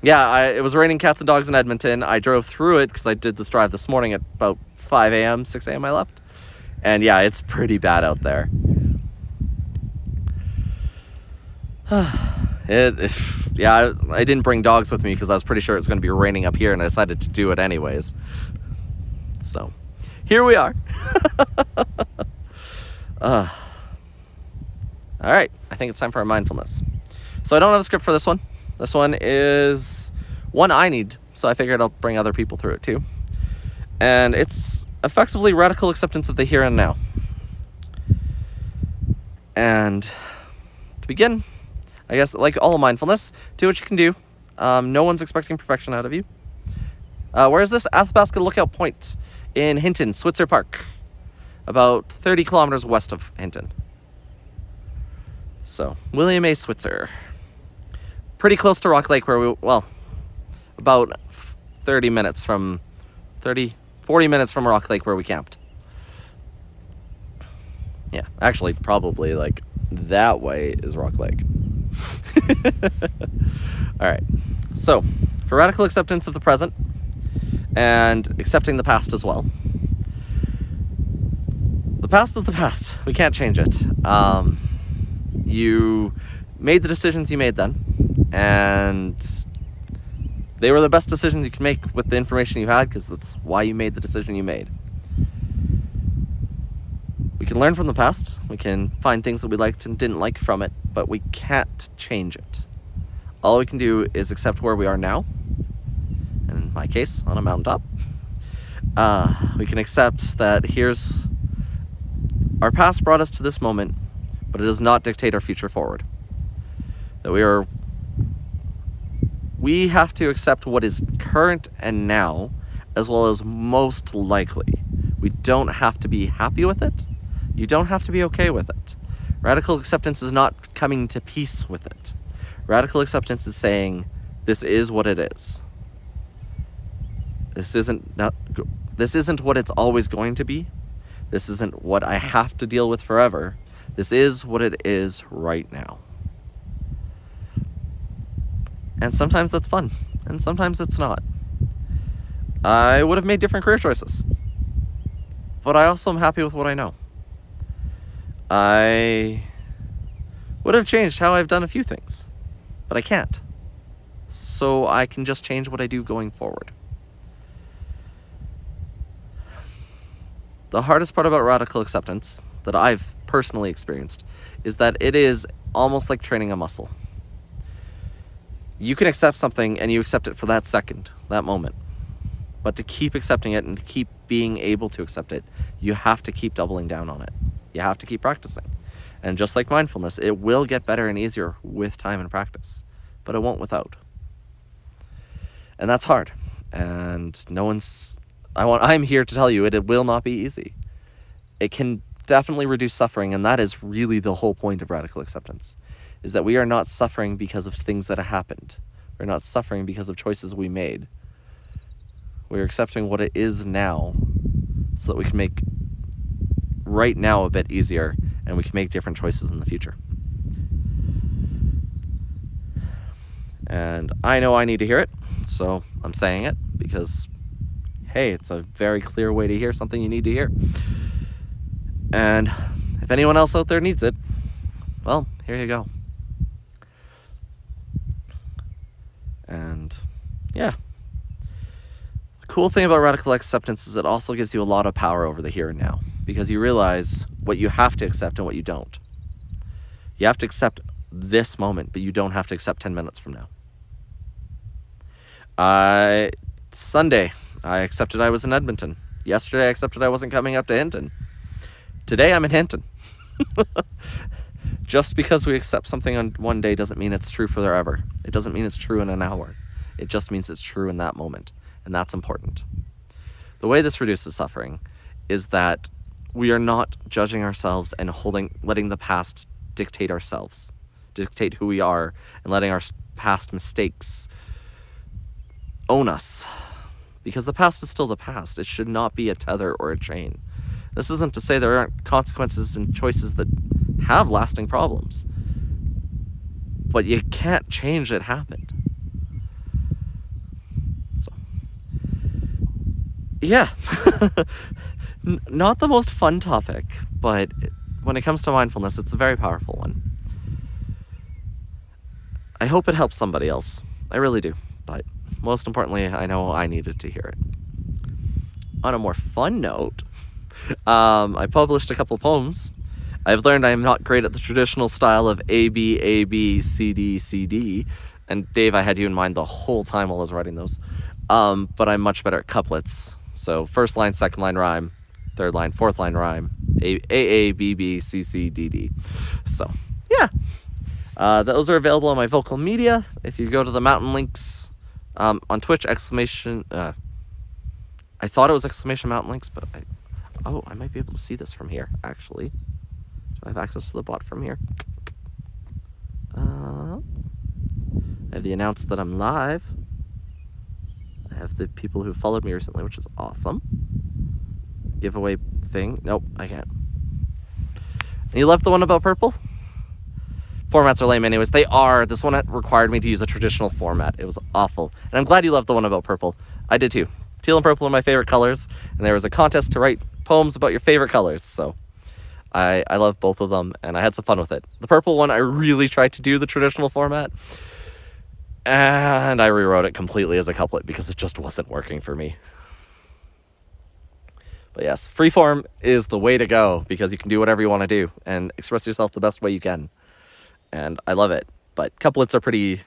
Yeah, it was raining cats and dogs in Edmonton. I drove through it because I did this drive this morning at about 5 a.m., 6 a.m. I left. And yeah, it's pretty bad out there. Yeah, I didn't bring dogs with me because I was pretty sure it was going to be raining up here, and I decided to do it anyways. So, here we are. All right, I think it's time for our mindfulness. So I don't have a script for this one. This one is one I need, so I figured I'll bring other people through it too. And it's effectively radical acceptance of the here and now. And to begin, I guess, like all mindfulness, do what you can do. No one's expecting perfection out of you. Where is this? Athabasca Lookout Point in Hinton, Switzer Park. About 30 kilometers west of Hinton. So, William A. Switzer. Pretty close to Rock Lake where about 40 minutes from Rock Lake where we camped. Yeah, actually, probably like that way is Rock Lake. All right. So, for radical acceptance of the present and accepting the past as well. The past is the past. We can't change it. You made the decisions you made then, and they were the best decisions you could make with the information you had, because that's why you made the decision you made. We can learn from the past. We can find things that we liked and didn't like from it, but we can't change it. All we can do is accept where we are now. And in my case, on a mountaintop. We can accept that our past brought us to this moment, but it does not dictate our future forward. That we have to accept what is current and now, as well as most likely. We don't have to be happy with it. You don't have to be okay with it. Radical acceptance is not coming to peace with it. Radical acceptance is saying, this is what it is. This isn't what it's always going to be. This isn't what I have to deal with forever. This is what it is right now. And sometimes that's fun, and sometimes it's not. I would have made different career choices, but I also am happy with what I know. I would have changed how I've done a few things, but I can't. So I can just change what I do going forward. The hardest part about radical acceptance that I've personally experienced is that it is almost like training a muscle. You can accept something and you accept it for that second, that moment. But to keep accepting it and to keep being able to accept it, you have to keep doubling down on it. You have to keep practicing. And just like mindfulness, it will get better and easier with time and practice, but it won't without. And that's hard. And I'm here to tell you it will not be easy. It can definitely reduce suffering, and that is really the whole point of radical acceptance, is that we are not suffering because of things that have happened. We're not suffering because of choices we made. We're accepting what it is now so that we can make right now a bit easier, and we can make different choices in the future. And I know I need to hear it, so I'm saying it because, hey, it's a very clear way to hear something you need to hear. And if anyone else out there needs it, well, here you go. And yeah. The cool thing about radical acceptance is it also gives you a lot of power over the here and now, because you realize what you have to accept and what you don't. You have to accept this moment, but you don't have to accept 10 minutes from now. Sunday, I accepted I was in Edmonton. Yesterday, I accepted I wasn't coming up to Hinton. Today, I'm in Hinton. Just because we accept something on one day doesn't mean it's true forever. It doesn't mean it's true in an hour. It just means it's true in that moment. And that's important. The way this reduces suffering is that we are not judging ourselves and letting the past dictate ourselves, dictate who we are, and letting our past mistakes own us. Because the past is still the past. It should not be a tether or a chain. This isn't to say there aren't consequences and choices that have lasting problems. But you can't change it happened. So, yeah. Not the most fun topic, but when it comes to mindfulness, it's a very powerful one. I hope it helps somebody else. I really do. But most importantly, I know I needed to hear it. On a more fun note, I published a couple poems. I've learned I am not great at the traditional style of A, B, A, B, C, D, C, D. And Dave, I had you in mind the whole time while I was writing those. But I'm much better at couplets. So first line, second line rhyme, third line, fourth line rhyme, A, B, B, C, C, D, D. So, yeah. Those are available on my vocal media. If you go to the mountain links on Twitch, I thought it was exclamation mountain links, but I might be able to see this from here, actually. Do I have access to the bot from here? I have the announce that I'm live. I have the people who followed me recently, which is awesome. Giveaway thing. Nope, I can't. And you left the one about purple? Formats are lame anyways. They are. This one required me to use a traditional format. It was awful. And I'm glad you loved the one about purple. I did too. Teal and purple are my favorite colors. And there was a contest to write poems about your favorite colors. So I love both of them. And I had some fun with it. The purple one, I really tried to do the traditional format. And I rewrote it completely as a couplet because it just wasn't working for me. But yes, freeform is the way to go because you can do whatever you want to do and express yourself the best way you can. And I love it. But couplets are pretty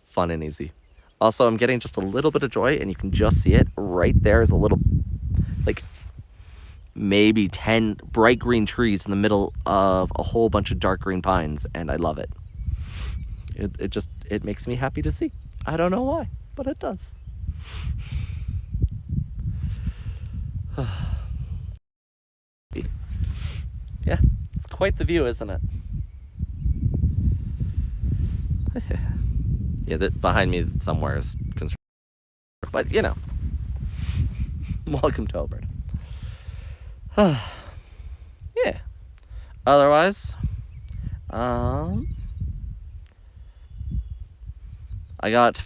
fun and easy. Also, I'm getting just a little bit of joy, and you can just see it right there is a little, like, maybe 10 bright green trees in the middle of a whole bunch of dark green pines, and I love it. It makes me happy to see. I don't know why, but it does. Yeah, it's quite the view, isn't it? Yeah, that behind me somewhere is construction, but you know. Welcome to Alberta. Yeah. Otherwise, I got,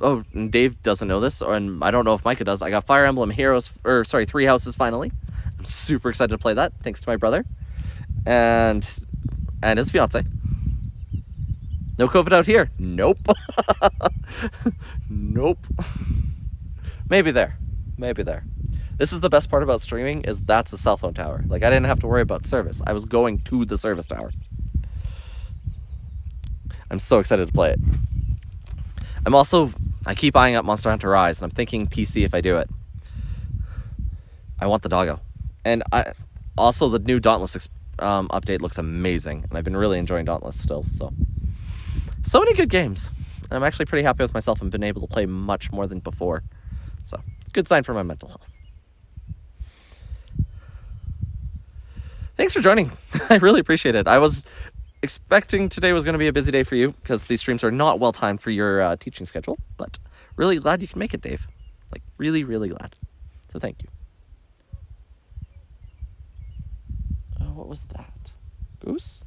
and Dave doesn't know this, and I don't know if Micah does. I got Fire Emblem Heroes, Three Houses finally. I'm super excited to play that, thanks to my brother and his fiance. No COVID out here. Nope. Nope. Maybe there. This is the best part about streaming, is that's a cell phone tower. Like, I didn't have to worry about service. I was going to the service tower. I'm so excited to play it. I keep eyeing up Monster Hunter Rise, and I'm thinking PC if I do it. I want the doggo. And also the new Dauntless update looks amazing, and I've been really enjoying Dauntless still, so many good games. And I'm actually pretty happy with myself and been able to play much more than before. So, good sign for my mental health. Thanks for joining. I really appreciate it. I was expecting today was going to be a busy day for you because these streams are not well timed for your teaching schedule, but really glad you can make it, Dave. Like, really, really glad. So thank you. Oh, what was that? Goose?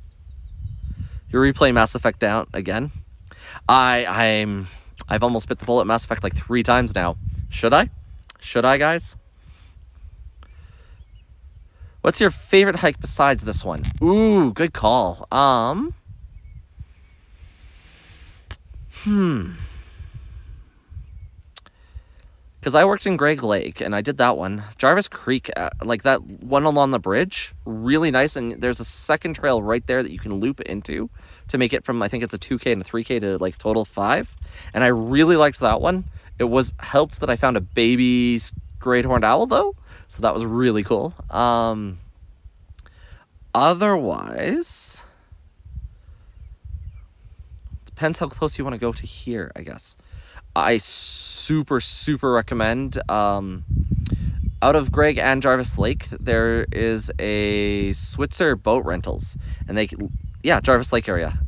You're replaying Mass Effect down again? I've almost bit the bullet Mass Effect like 3 times now. Should I? Should I, guys? What's your favorite hike besides this one? Ooh, good call. Because I worked in Greg Lake, and I did that one. Jarvis Creek, like that one along the bridge, really nice. And there's a second trail right there that you can loop into to make it from, I think it's a 2K and a 3K to like total 5. And I really liked that one. It was helped that I found a baby great horned owl, though. So that was really cool. Otherwise, depends how close you want to go to here, I guess. I super recommend, out of Greg and Jarvis Lake, there is a Switzer boat rentals, and Jarvis Lake area.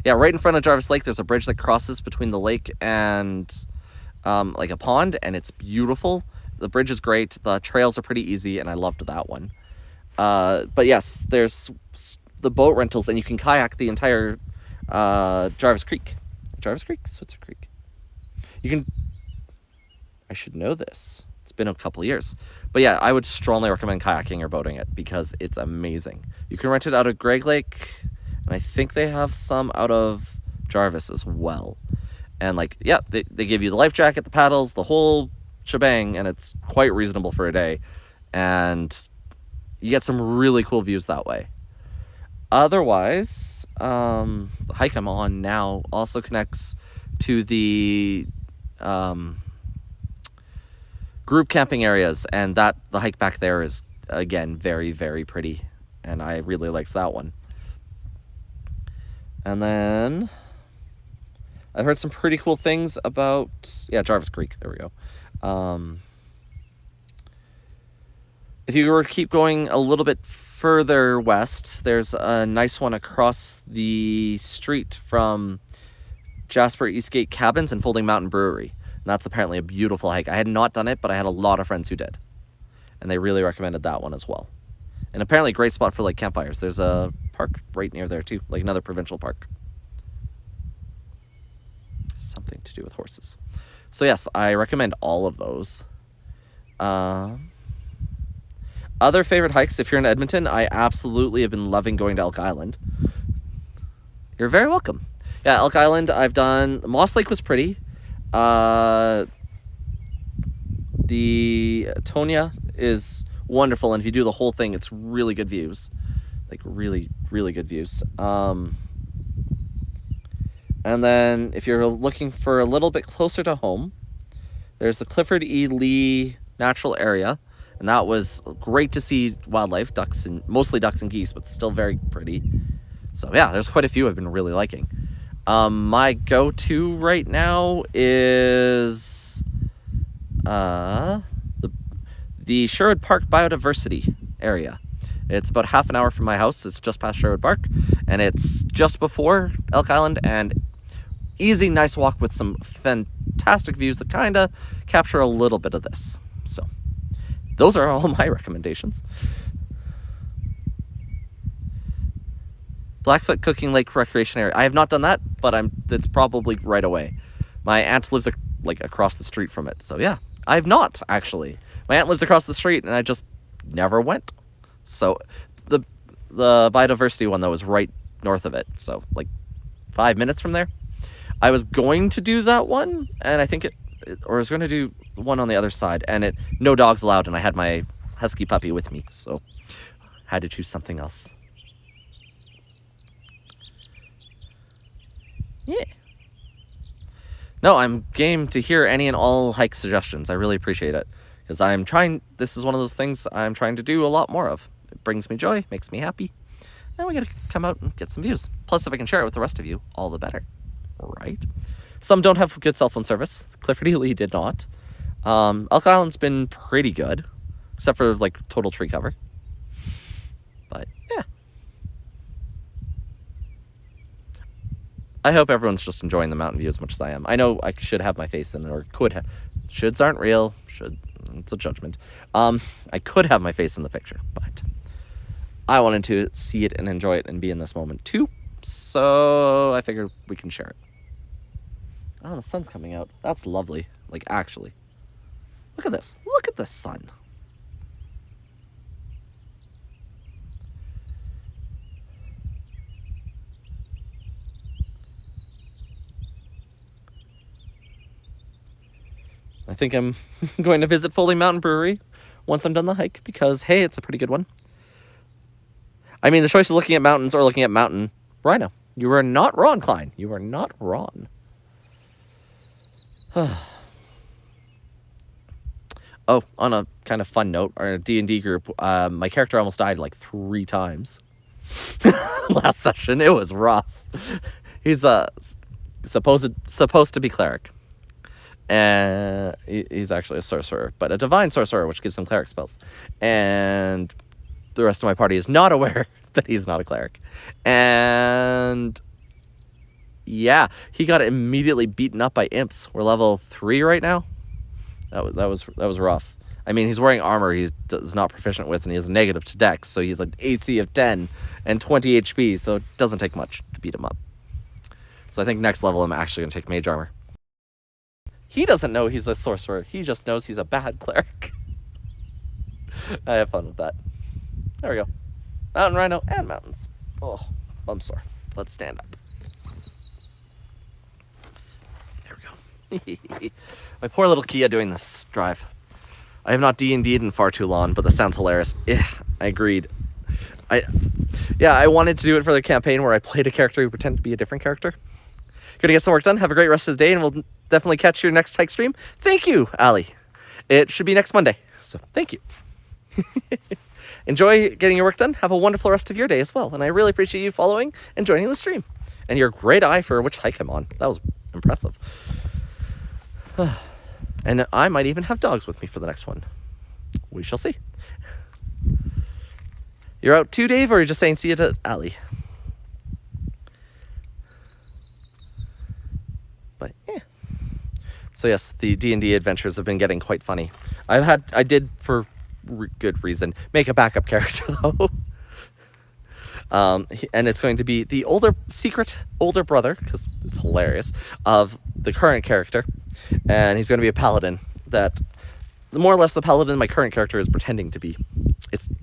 Yeah, right in front of Jarvis Lake, there's a bridge that crosses between the lake and like a pond, and it's beautiful. The bridge is great. The trails are pretty easy, and I loved that one. But yes, there's the boat rentals, and you can kayak the entire Jarvis Creek. Jarvis Creek? Switzer Creek. I should know this. It's been a couple of years. But yeah, I would strongly recommend kayaking or boating it because it's amazing. You can rent it out of Greg Lake, and I think they have some out of Jarvis as well. And they give you the life jacket, the paddles, the whole shebang, and it's quite reasonable for a day. And you get some really cool views that way. Otherwise, the hike I'm on now also connects to the group camping areas, and the hike back there is, again, very, very pretty, and I really liked that one. And then I've heard some pretty cool things about, Jarvis Creek. There we go. If you were to keep going a little bit further west, there's a nice one across the street from Jasper Eastgate Cabins and Folding Mountain Brewery. And that's apparently a beautiful hike. I had not done it, but I had a lot of friends who did. And they really recommended that one as well. And apparently a great spot for campfires. There's a park right near there too, another provincial park. Something to do with horses. So yes, I recommend all of those. Other favorite hikes, if you're in Edmonton, I absolutely have been loving going to Elk Island. You're very welcome. Yeah, Elk Island, I've done. Moss Lake was pretty. The Tonia is wonderful, and if you do the whole thing, it's really good views. Really, really good views. And then if you're looking for a little bit closer to home, there's the Clifford E. Lee Natural Area. And that was great to see wildlife, mostly ducks and geese, but still very pretty. So yeah, there's quite a few I've been really liking. My go-to right now is the Sherwood Park Biodiversity area. It's about half an hour from my house. It's just past Sherwood Park, and it's just before Elk Island, and easy, nice walk with some fantastic views that kind of capture a little bit of this. So those are all my recommendations. Blackfoot Cooking Lake Recreation Area. I have not done that, but it's probably right away. My aunt lives across the street from it. So yeah, I have not actually. My aunt lives across the street, and I just never went. So the biodiversity one though is right north of it. So 5 minutes from there. I was going to do that one, and I think I was going to do one on the other side, and no dogs allowed, and I had my husky puppy with me, so had to choose something else. Yeah. No, I'm game to hear any and all hike suggestions. I really appreciate it, because this is one of those things I'm trying to do a lot more of. It brings me joy, makes me happy, and we gotta come out and get some views. Plus, if I can share it with the rest of you, all the better, right? Some don't have good cell phone service. Clifford E. Lee did not. Elk Island's been pretty good, except for total tree cover. But yeah, I hope everyone's just enjoying the mountain view as much as I am. I know I should have my face in it, or could have. Shoulds aren't real. It's a judgment. I could have my face in the picture, but I wanted to see it and enjoy it and be in this moment too. So I figured we can share it. Oh, the sun's coming out. That's lovely. Actually. Look at this. Look at the sun. I think I'm going to visit Folding Mountain Brewery once I'm done the hike, because, hey, it's a pretty good one. I mean, the choice is looking at mountains or looking at mountain rhino. You are not wrong, Klein. You are not wrong. Oh, on a kind of fun note, our D&D group, my character almost died 3 times. last session. It was rough. He's supposed to be cleric, and he's actually a sorcerer, but a divine sorcerer, which gives him cleric spells. And the rest of my party is not aware that he's not a cleric. And yeah, he got immediately beaten up by imps. We're level 3 right now. That was rough. I mean, he's wearing armor he's not proficient with, and he has a negative to dex, so he's like AC of 10 and 20 HP, so it doesn't take much to beat him up. So I think next level I'm actually going to take mage armor. He doesn't know he's a sorcerer. He just knows he's a bad cleric. I have fun with that. There we go. Mountain rhino and mountains. Oh, I'm sore. Let's stand up. There we go. My poor little Kia doing this drive. I have not D&D'd in far too long, but this sounds hilarious. I agreed. I wanted to do it for the campaign where I played a character who pretended to be a different character. Gonna get some work done. Have a great rest of the day, and we'll definitely catch your next hike stream. Thank you, Ali. It should be next Monday, so thank you. Enjoy getting your work done. Have a wonderful rest of your day as well, and I really appreciate you following and joining the stream. And your great eye for which hike I'm on. That was impressive. And I might even have dogs with me for the next one. We shall see. You're out too, Dave, or are you just saying see you to Ali? But yeah. So yes, the D&D adventures have been getting quite funny. I did, for good reason, make a backup character though. And it's going to be the secret older brother, because it's hilarious, of the current character. And he's going to be a paladin that, more or less, the paladin my current character is pretending to be.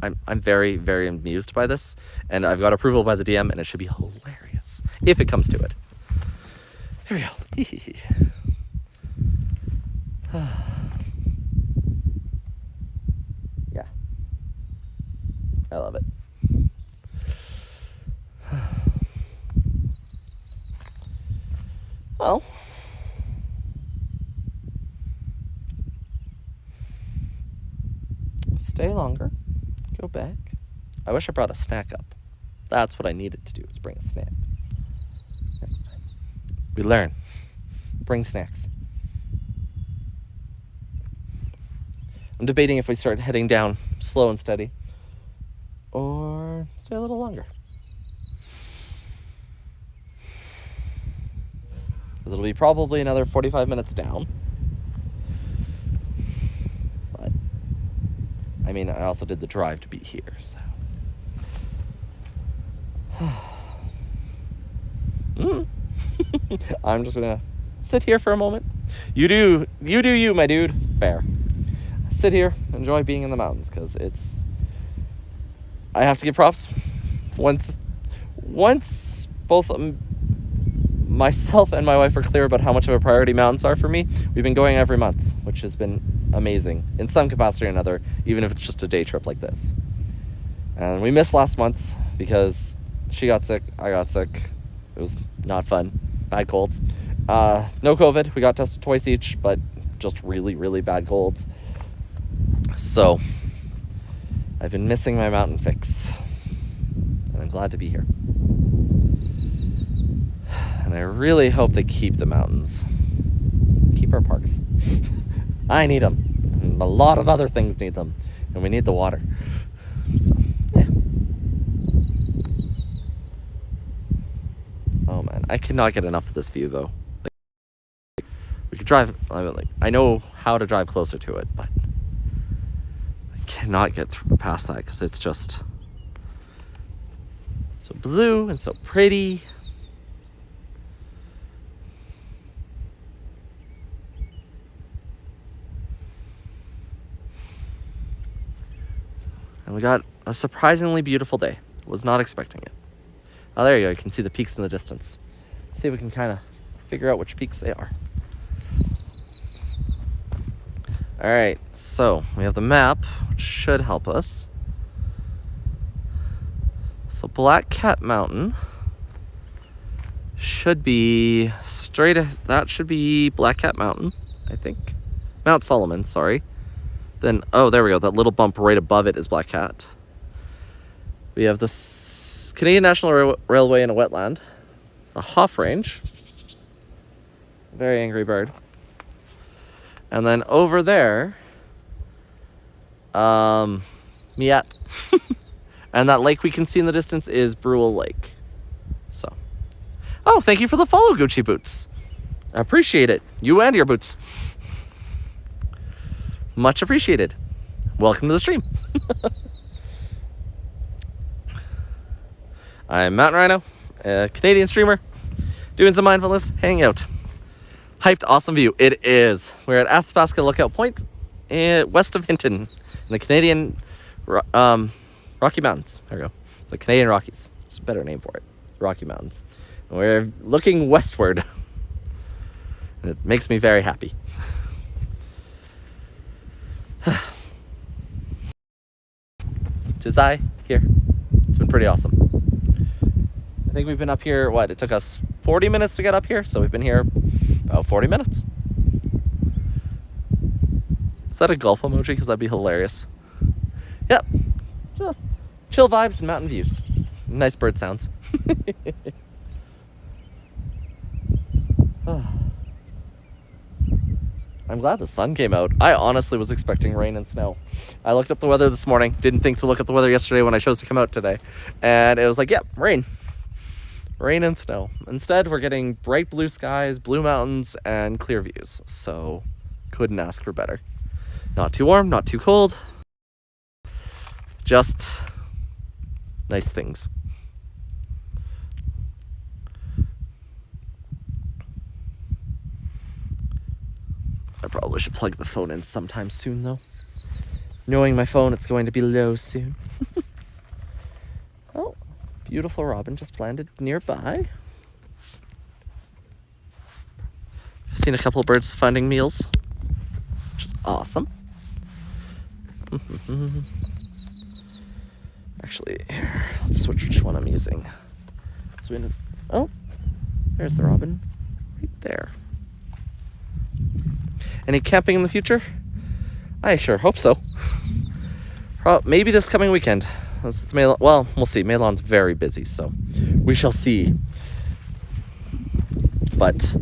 I'm very, very amused by this, and I've got approval by the DM, and it should be hilarious if it comes to it. Here we go. Yeah, I love it. Well, stay longer, go back. I wish I brought a snack up. That's what I needed to do, is bring a snack. Next time. We learn. Bring snacks. I'm debating if we start heading down slow and steady, or stay a little longer. It'll be probably another 45 minutes down. But, I mean, I also did the drive to be here, so. I'm just gonna sit here for a moment. You do you, my dude. Fair. Sit here, enjoy being in the mountains, because I have to give props. Once both myself and my wife are clear about how much of a priority mountains are for me, we've been going every month, which has been amazing in some capacity or another, even if it's just a day trip like this. And we missed last month because she got sick, I got sick. It was not fun. Bad colds. No COVID. We got tested twice each, but just really, really bad colds. So I've been missing my mountain fix, and I'm glad to be here. And I really hope they keep the mountains. Keep our parks. I need them. And a lot of other things need them. And we need the water. So, yeah. Oh man, I cannot get enough of this view though. Like, we could drive, I know how to drive closer to it, but I cannot get past that because it's just so blue and so pretty. And we got a surprisingly beautiful day. Was not expecting it. Oh, there you go. You can see the peaks in the distance. Let's see if we can kind of figure out which peaks they are. All right, so we have the map, which should help us. So Black Cat Mountain should be that should be Black Cat Mountain, I think. Mount Solomon, sorry. Then, oh, there we go. That little bump right above it is Black Cat. We have the Canadian National Railway in a wetland. A Hoff Range. Very angry bird. And then over there, Miat. And that lake we can see in the distance is Brule Lake. So, oh, thank you for the follow, Gucci Boots. I appreciate it. You and your boots. Much appreciated. Welcome to the stream. I'm Mountain Rhino, a Canadian streamer, doing some mindfulness, hanging out. Hyped, awesome view. It is. We're at Athabasca Lookout Point, west of Hinton, in the Canadian Rocky Mountains. There we go. It's the Canadian Rockies. It's a better name for it. Rocky Mountains. And we're looking westward. And it makes me very happy. Tis I here. It's been pretty awesome. I think we've been up here, it took us 40 minutes to get up here, so we've been here about 40 minutes. Is that a golf emoji? Because that'd be hilarious. Yep. Just chill vibes and mountain views. Nice bird sounds. I'm glad the sun came out. I honestly was expecting rain and snow. I looked up the weather this morning. Didn't think to look at the weather yesterday when I chose to come out today. And it was like, yep, rain. Rain and snow. Instead, we're getting bright blue skies, blue mountains, and clear views. So, couldn't ask for better. Not too warm, not too cold. Just nice things. I probably should plug the phone in sometime soon, though. Knowing my phone, it's going to be low soon. Oh, beautiful robin just landed nearby. I've seen a couple of birds finding meals, which is awesome. Actually, here, let's switch which one I'm using. Oh, there's the robin right there. Any camping in the future? I sure hope so. Maybe this coming weekend. Well, we'll see. Maylon's very busy, so we shall see. But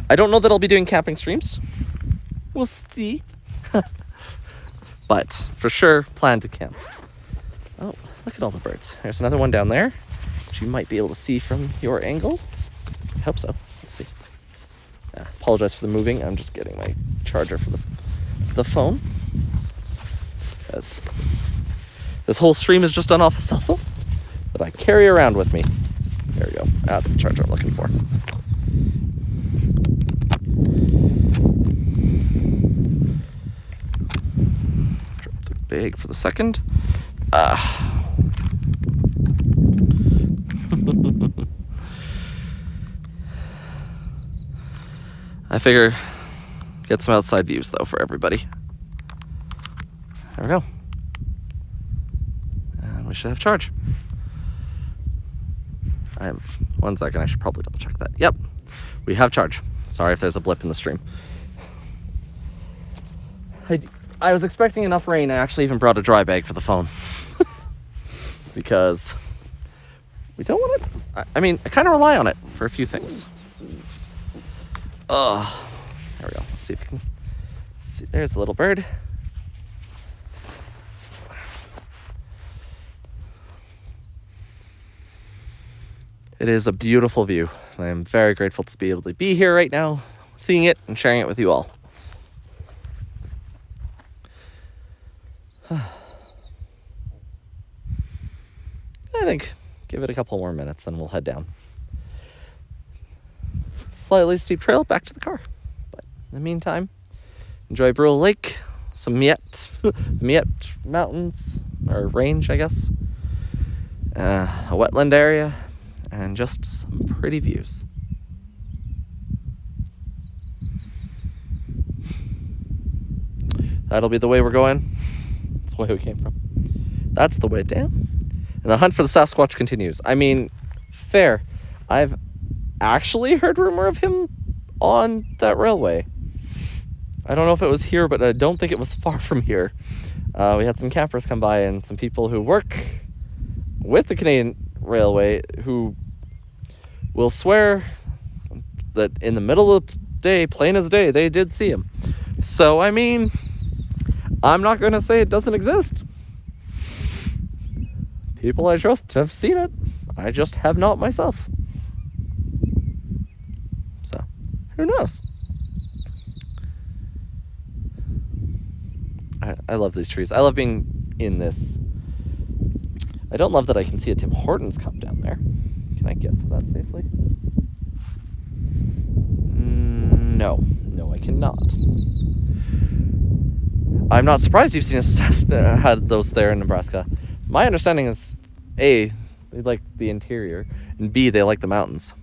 I don't know that I'll be doing camping streams. We'll see. But for sure, plan to camp. Oh, look at all the birds. There's another one down there, which you might be able to see from your angle. I hope so. Let's see. Apologize for the moving. I'm just getting my charger for the phone. Because this whole stream is just done off a cell phone that I carry around with me. There we go. That's the charger I'm looking for. Drop the bag for the second. I figure get some outside views, though, for everybody. There we go. And we should have charge. One second, I should probably double check that. Yep, we have charge. Sorry if there's a blip in the stream. I was expecting enough rain. I actually even brought a dry bag for the phone. Because we don't want it. I mean, I kind of rely on it for a few things. There we go. Let's see if we can see. There's the little bird. It is a beautiful view. I am very grateful to be able to be here right now, seeing it and sharing it with you all. I think give it a couple more minutes, then we'll head down. Slightly steep trail back to the car. But in the meantime, enjoy Brule Lake, some Miet Mountains, or range, I guess. A wetland area, and just some pretty views. That'll be the way we're going. That's the way we came from. That's the way down. And the hunt for the Sasquatch continues. I mean, fair. I've actually heard rumor of him on that railway. I don't know if it was here, but I don't think it was far from here. We had some campers come by and some people who work with the Canadian railway who will swear that in the middle of the day, plain as day, they did see him. So, I mean, I'm not going to say it doesn't exist. People I trust have seen it. I just have not myself. So, who knows? I love these trees. I love being in this. I don't love that I can see a Tim Hortons cup down there. Can I get to that safely? No, I cannot. I'm not surprised you've seen a Cessna had those there in Nebraska. My understanding is, A, they like the interior, and B, they like the mountains.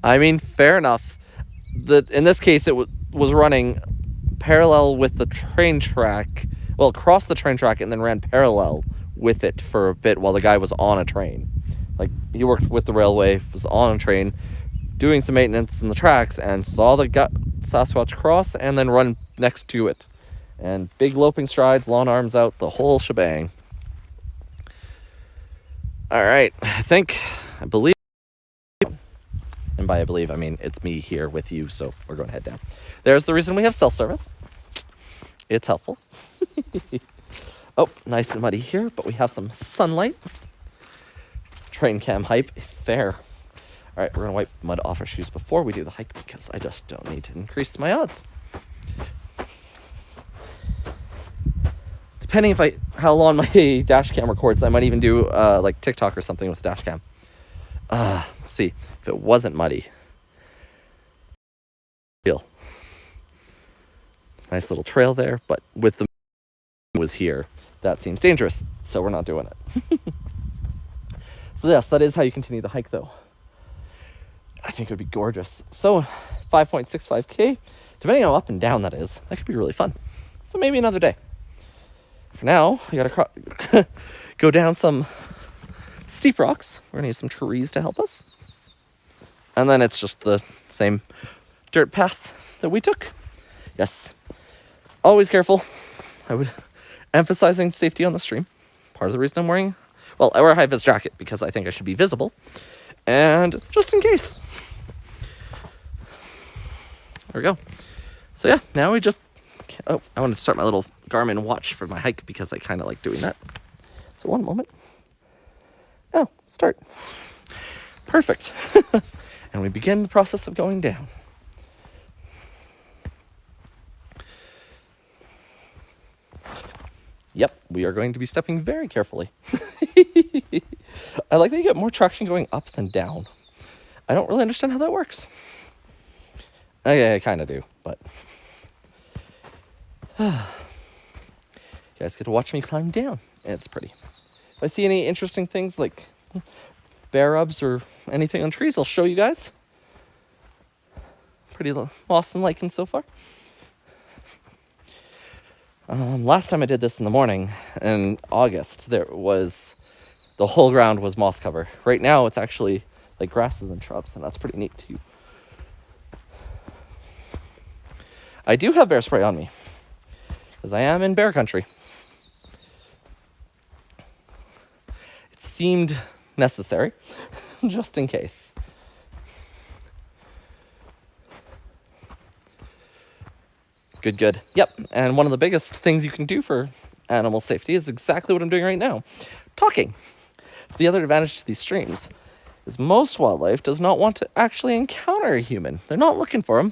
I mean, fair enough. In this case, it was running parallel with the train track. Well, crossed the train track and then ran parallel with it for a bit while the guy was on a train. Like, he worked with the railway, was on a train, doing some maintenance in the tracks, and saw the Sasquatch cross and then run next to it. And big loping strides, long arms out, the whole shebang. All right, I believe, and by I believe, I mean it's me here with you, so we're going to head down. There's the reason we have cell service. It's helpful. Oh, nice and muddy here, but we have some sunlight. Train cam hype, fair. All right, we're going to wipe mud off our shoes before we do the hike because I just don't need to increase my odds. Depending how long my dash cam records, I might even do like TikTok or something with dash cam. See, if it wasn't muddy. Nice little trail there, but with the was here, that seems dangerous, so we're not doing it. So yes, that is how you continue the hike though. I think it would be gorgeous. So 5.65k, depending on how up and down that is, that could be really fun. So maybe another day. For now, we gotta go down some steep rocks. We're gonna use some trees to help us. And then it's just the same dirt path that we took. Yes, always careful. I would emphasizing safety on the stream. Part of the reason I'm wearing, I wear a high-vis jacket because I think I should be visible. And just in case. There we go. So yeah, now we just, I wanted to start my little Garmin watch for my hike because I kind of like doing that. So one moment. Oh, start. Perfect. And we begin the process of going down. Yep, we are going to be stepping very carefully. I like that you get more traction going up than down. I don't really understand how that works. I kind of do, but you guys get to watch me climb down. It's pretty. If I see any interesting things like bear rubs or anything on trees, I'll show you guys. Pretty awesome liking so far. Last time I did this in the morning, in August, the whole ground was moss cover. Right now, it's actually like grasses and shrubs, and that's pretty neat too. I do have bear spray on me, because I am in bear country. It seemed necessary, just in case. Good. Yep, and one of the biggest things you can do for animal safety is exactly what I'm doing right now. Talking. The other advantage to these streams is most wildlife does not want to actually encounter a human. They're not looking for them.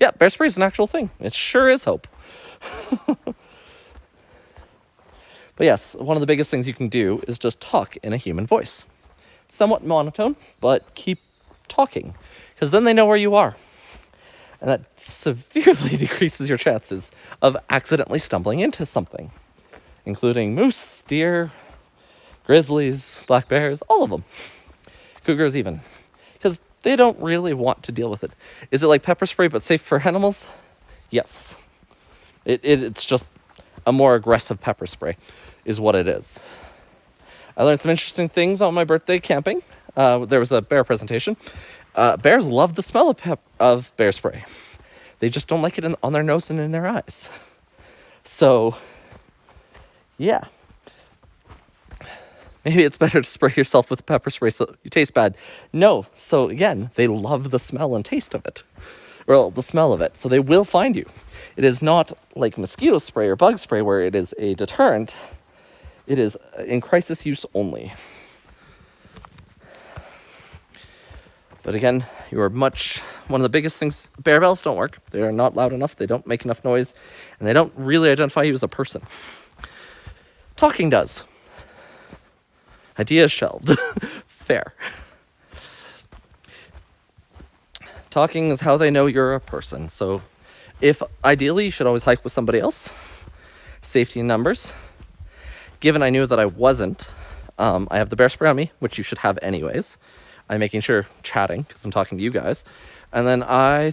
Yeah, bear spray is an actual thing. It sure is hope. But yes, one of the biggest things you can do is just talk in a human voice. Somewhat monotone, but keep talking, because then they know where you are. And that severely decreases your chances of accidentally stumbling into something, including moose, deer, grizzlies, black bears, all of them. Cougars even, because they don't really want to deal with it. Is it like pepper spray but safe for animals? Yes. It's just a more aggressive pepper spray is what it is. I learned some interesting things on my birthday camping. There was a bear presentation. Bears love the smell of bear spray. They just don't like it on their nose and in their eyes. So, yeah. Maybe it's better to spray yourself with pepper spray so you taste bad. No. So again, they love the smell and taste of it. Well, the smell of it. So they will find you. It is not like mosquito spray or bug spray where it is a deterrent. It is in crisis use only. But again, one of the biggest things, bear bells don't work. They are not loud enough. They don't make enough noise. And they don't really identify you as a person. Talking does. Idea shelved. Fair. Talking is how they know you're a person. So ideally, you should always hike with somebody else. Safety in numbers. Given I knew that I wasn't, I have the bear spray on me, which you should have anyways. I'm making sure chatting because I'm talking to you guys. And then I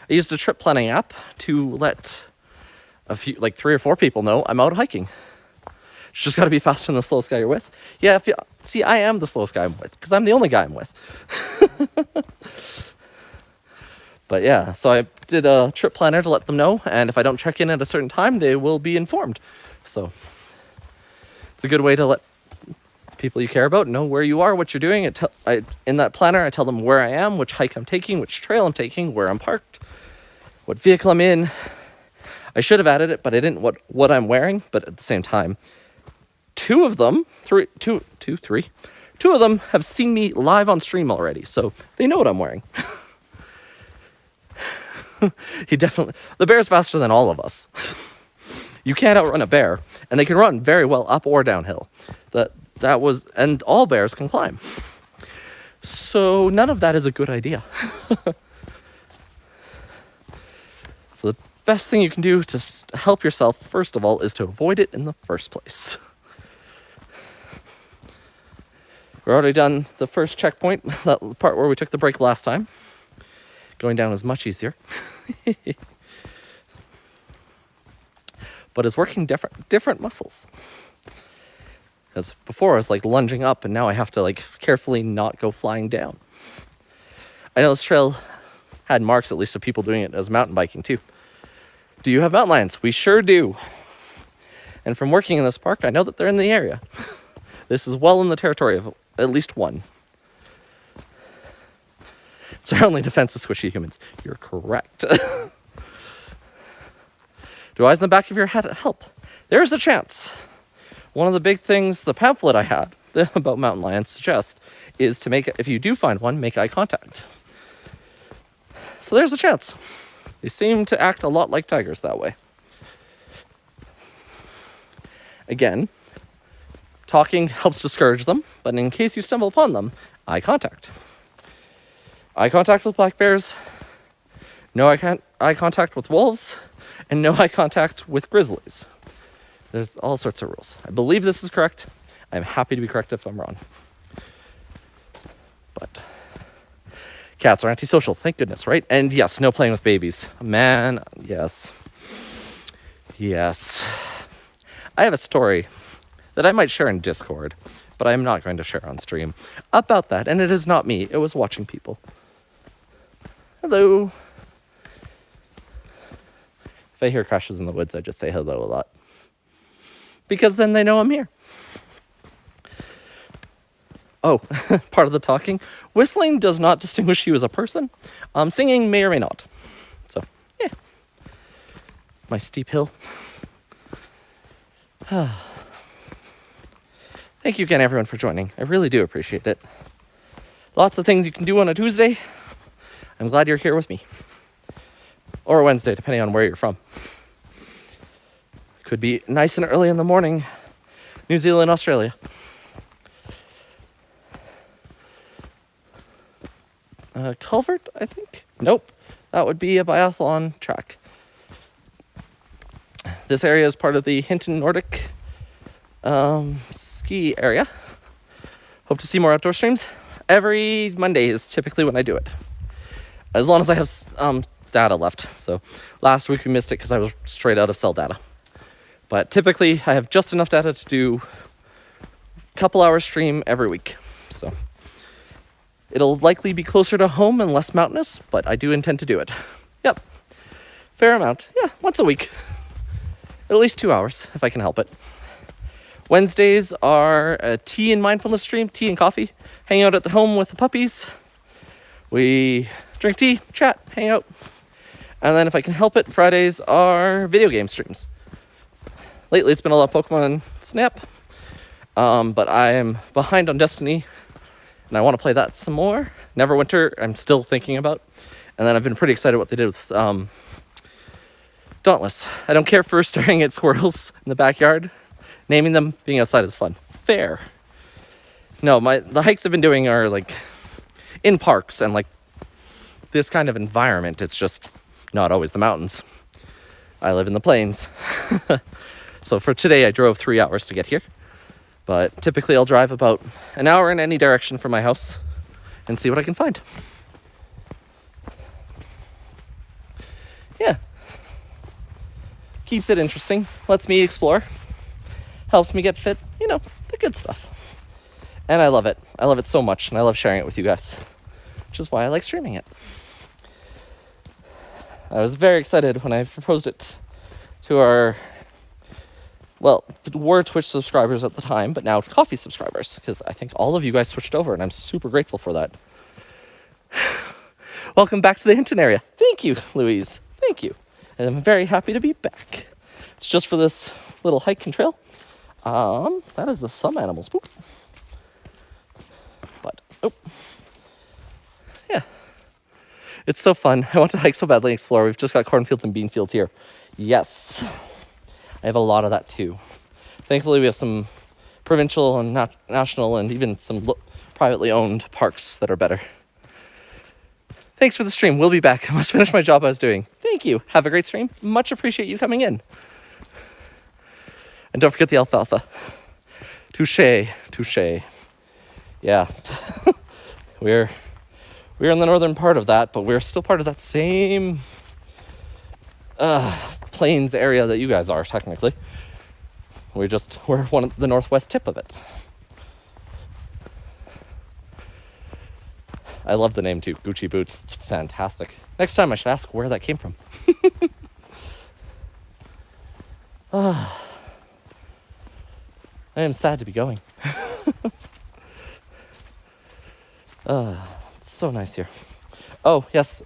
used a trip planning app to let a few, like 3 or 4 people know I'm out hiking. It's just got to be faster than the slowest guy you're with. Yeah, I am the slowest guy I'm with because I'm the only guy I'm with. But yeah, so I did a trip planner to let them know. And if I don't check in at a certain time, they will be informed. So it's a good way to let people you care about know where you are, what you're doing. In that planner, I tell them where I am, which hike I'm taking, which trail I'm taking, where I'm parked, what vehicle I'm in. I should have added it, but I didn't what I'm wearing. But at the same time, 2 of them have seen me live on stream already, so they know what I'm wearing. The bear's faster than all of us. You can't outrun a bear, and they can run very well up or downhill. And all bears can climb. So none of that is a good idea. So the best thing you can do to help yourself, first of all, is to avoid it in the first place. We're already done the first checkpoint, that part where we took the break last time. Going down is much easier. But it's working different muscles. Because before I was like lunging up, and now I have to like carefully not go flying down. I know this trail had marks, at least, of people doing it as mountain biking too. Do you have mountain lions? We sure do. And from working in this park, I know that they're in the area. This is well in the territory of at least one. It's our only defense of squishy humans. You're correct. Do eyes in the back of your head help? There's a chance. One of the big things the pamphlet I had about mountain lions suggests is to if you do find one, make eye contact. So there's a chance. They seem to act a lot like tigers that way. Again, talking helps discourage them, but in case you stumble upon them, eye contact. Eye contact with black bears, no eye contact with wolves, and no eye contact with grizzlies. There's all sorts of rules. I believe this is correct. I'm happy to be correct if I'm wrong. But cats are antisocial, thank goodness, right? And yes, no playing with babies. Man, yes. Yes. I have a story that I might share in Discord, but I'm not going to share on stream about that. And it is not me. It was watching people. Hello. If I hear crashes in the woods, I just say hello a lot. Because then they know I'm here. Oh, part of the talking. Whistling does not distinguish you as a person. Singing may or may not. So, yeah. My steep hill. Thank you again, everyone, for joining. I really do appreciate it. Lots of things you can do on a Tuesday. I'm glad you're here with me. Or a Wednesday, depending on where you're from. Could be nice and early in the morning. New Zealand, Australia. Culvert, I think? Nope. That would be a biathlon track. This area is part of the Hinton Nordic ski area. Hope to see more outdoor streams. Every Monday is typically when I do it. As long as I have data left. So last week we missed it because I was straight out of cell data. But typically I have just enough data to do a couple hours stream every week. So it'll likely be closer to home and less mountainous, but I do intend to do it. Yep. Fair amount. Yeah, once a week. At least 2 hours, if I can help it. Wednesdays are a tea and mindfulness stream, tea and coffee, hang out at the home with the puppies. We drink tea, chat, hang out. And then if I can help it, Fridays are video game streams. Lately it's been a lot of Pokemon Snap, but I am behind on Destiny, and I want to play that some more. Neverwinter, I'm still thinking about. And then I've been pretty excited what they did with Dauntless. I don't care for staring at squirrels in the backyard. Naming them, being outside is fun. Fair. No, the hikes I've been doing are like in parks and like this kind of environment. It's just not always the mountains. I live in the plains. So for today, I drove 3 hours to get here. But typically I'll drive about an hour in any direction from my house and see what I can find. Yeah. Keeps it interesting. Lets me explore. Helps me get fit. You know, the good stuff. And I love it. I love it so much. And I love sharing it with you guys. Which is why I like streaming it. I was very excited when I proposed it to our, well, were Twitch subscribers at the time, but now Coffee subscribers, because I think all of you guys switched over, and I'm super grateful for that. Welcome back to the Hinton area. Thank you, Louise. Thank you. And I'm very happy to be back. It's just for this little hike and trail. That is some animals' poop. But, oh. Yeah. It's so fun. I want to hike so badly and explore. We've just got cornfields and bean fields here. Yes. I have a lot of that too. Thankfully, we have some provincial and national and even some privately owned parks that are better. Thanks for the stream. We'll be back. I must finish my job I was doing. Thank you. Have a great stream. Much appreciate you coming in. And don't forget the alfalfa. Touché. Touché. Yeah. We're in the northern part of that, but we're still part of that same plains area that you guys are, technically. We're one of the northwest tip of it. I love the name too, Gucci Boots. It's fantastic. Next time I should ask where that came from. I am sad to be going. It's so nice here. Oh, yes.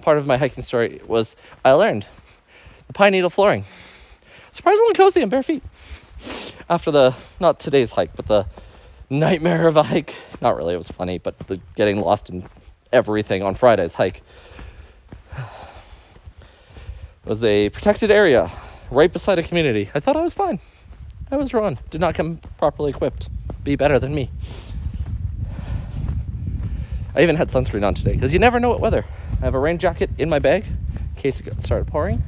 Part of my hiking story was I learned the pine needle flooring. Surprisingly cozy on bare feet. After not today's hike, but the nightmare of a hike. Not really, it was funny, but the getting lost in everything on Friday's hike. It was a protected area right beside a community. I thought I was fine. I was wrong. Did not come properly equipped. Be better than me. I even had sunscreen on today, because you never know what weather. I have a rain jacket in my bag, in case it started pouring.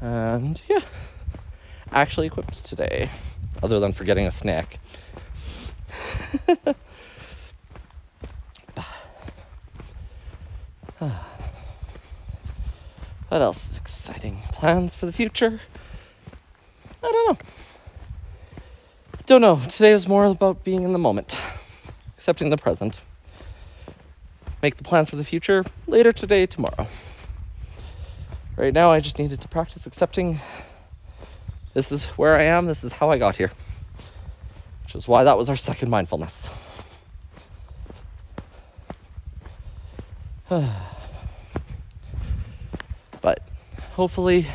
And yeah, actually equipped today, other than forgetting a snack. What else is exciting? Plans for the future? I don't know. Today was more about being in the moment. Accepting the present. Make the plans for the future later today, tomorrow. Right now, I just needed to practice accepting this is where I am, this is how I got here. Which is why that was our second mindfulness. But hopefully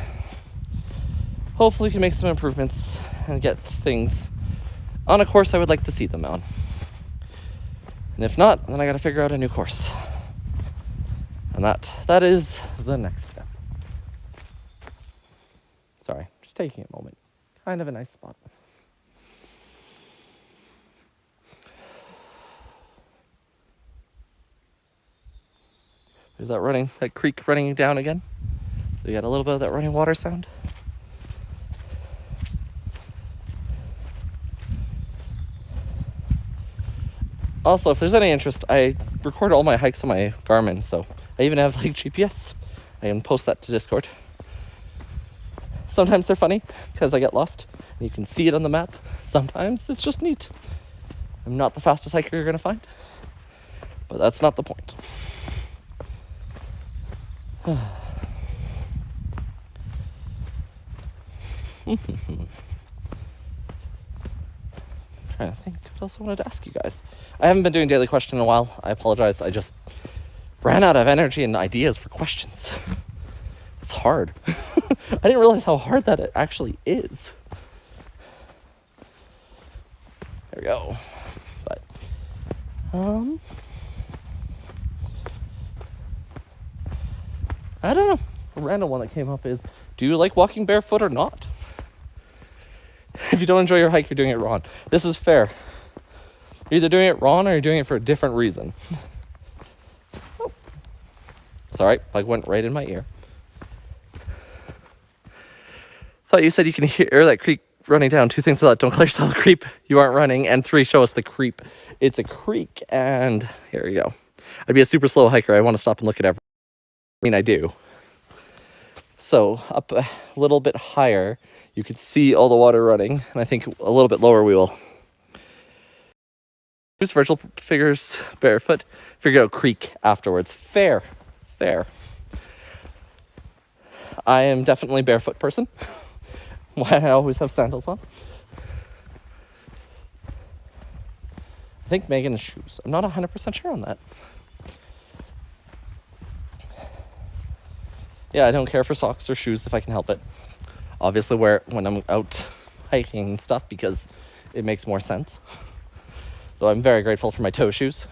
can make some improvements and get things on a course I would like to see them on. And if not, then I gotta figure out a new course. And that is the next step. Sorry, just taking a moment. Kind of a nice spot. There's that creek running down again. So you got a little bit of that running water sound. Also, if there's any interest, I record all my hikes on my Garmin, so I even have like GPS. I can post that to Discord. Sometimes they're funny because I get lost and you can see it on the map. Sometimes it's just neat. I'm not the fastest hiker you're gonna find, but that's not the point. trying to think what else I wanted to ask you guys. I haven't been doing daily question in a while. I apologize. I just ran out of energy and ideas for questions. It's hard. I didn't realize how hard that it actually is. There we go. But, I don't know. A random one that came up is, do you like walking barefoot or not? If you don't enjoy your hike, you're doing it wrong. This is fair. You're either doing it wrong or you're doing it for a different reason. Oh. Sorry, bug went right in my ear. Thought you said you can hear that creek running down. 2 things to that: don't call yourself a creep, you aren't running, and 3, show us the creep. It's a creek, and here we go. I'd be a super slow hiker. I want to stop and look at everything. I mean, I do. So up a little bit higher, you could see all the water running, and I think a little bit lower we will use virtual figures barefoot, figure out creek afterwards. Fair. I am definitely a barefoot person. Why I always have sandals on. I think Megan has shoes. I'm not 100% sure on that. Yeah, I don't care for socks or shoes if I can help it. Obviously wear it when I'm out hiking and stuff because it makes more sense. Though I'm very grateful for my toe shoes.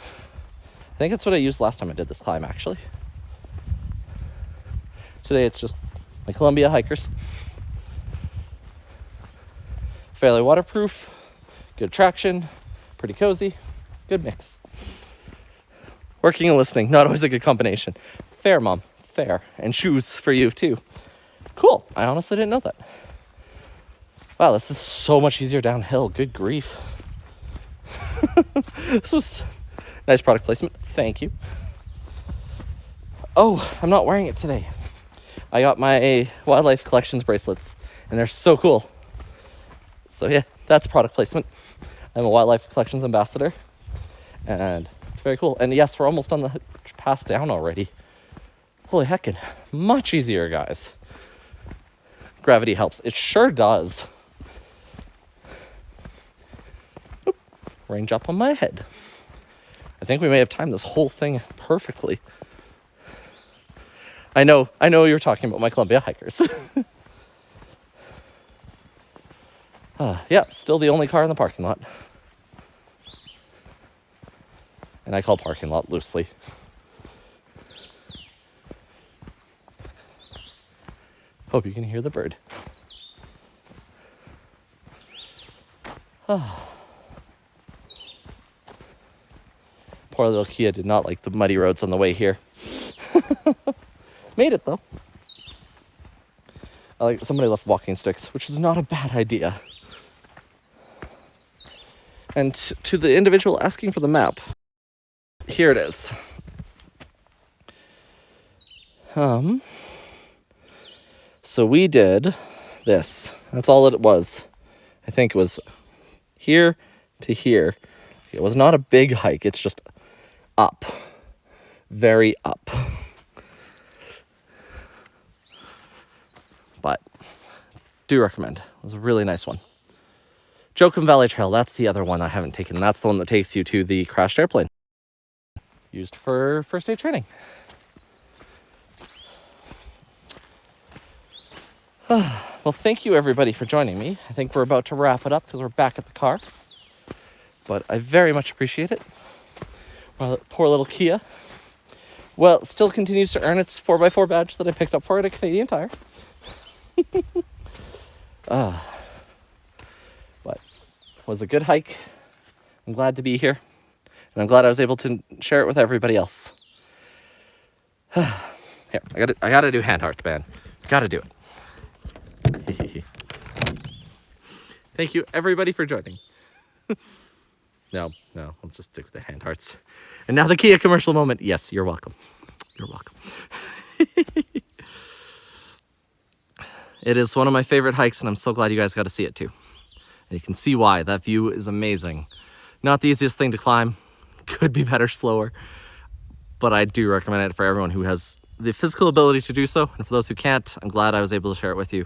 I think that's what I used last time I did this climb, actually. Today it's just my Columbia hikers. Fairly waterproof, good traction, pretty cozy, good mix. Working and listening, not always a good combination. Fair, Mom, fair. And shoes for you, too. Cool, I honestly didn't know that. Wow, this is so much easier downhill, good grief. This was nice product placement, thank you. Oh, I'm not wearing it today. I got my Wildlife Collections bracelets, and they're so cool. So yeah, that's product placement. I'm a Wildlife Collections ambassador, and it's very cool. And yes, we're almost on the path down already. Holy heckin', much easier, guys. Gravity helps. It sure does. Oop, range up on my head. I think we may have timed this whole thing perfectly. I know you're talking about my Columbia hikers. Yeah, still the only car in the parking lot. And I call parking lot loosely. Hope you can hear the bird. Poor little Kia did not like the muddy roads on the way here. Made it though. Somebody left walking sticks, which is not a bad idea. And to the individual asking for the map, here it is. So we did this. That's all it was. I think it was here to here. It was not a big hike. It's just up. Very up. But do recommend. It was a really nice one. Joachim Valley Trail, that's the other one I haven't taken. That's the one that takes you to the crashed airplane. Used for first aid training. Well, thank you everybody for joining me. I think we're about to wrap it up because we're back at the car. But I very much appreciate it. Well, poor little Kia. Well, it still continues to earn its 4x4 badge that I picked up for it at Canadian Tire. But it was a good hike. I'm glad to be here. And I'm glad I was able to share it with everybody else. Here, I gotta do hand hearts, man. Gotta do it. Thank you everybody for joining. No, I'll just stick with the hand hearts. And now the Kia commercial moment. Yes, you're welcome. You're welcome. It is one of my favorite hikes, and I'm so glad you guys got to see it too. And you can see why. That view is amazing. Not the easiest thing to climb. Could be better slower. But I do recommend it for everyone who has the physical ability to do so. And for those who can't, I'm glad I was able to share it with you.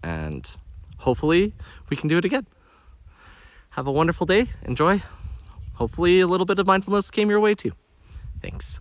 And hopefully we can do it again. Have a wonderful day. Enjoy. Hopefully a little bit of mindfulness came your way too. Thanks.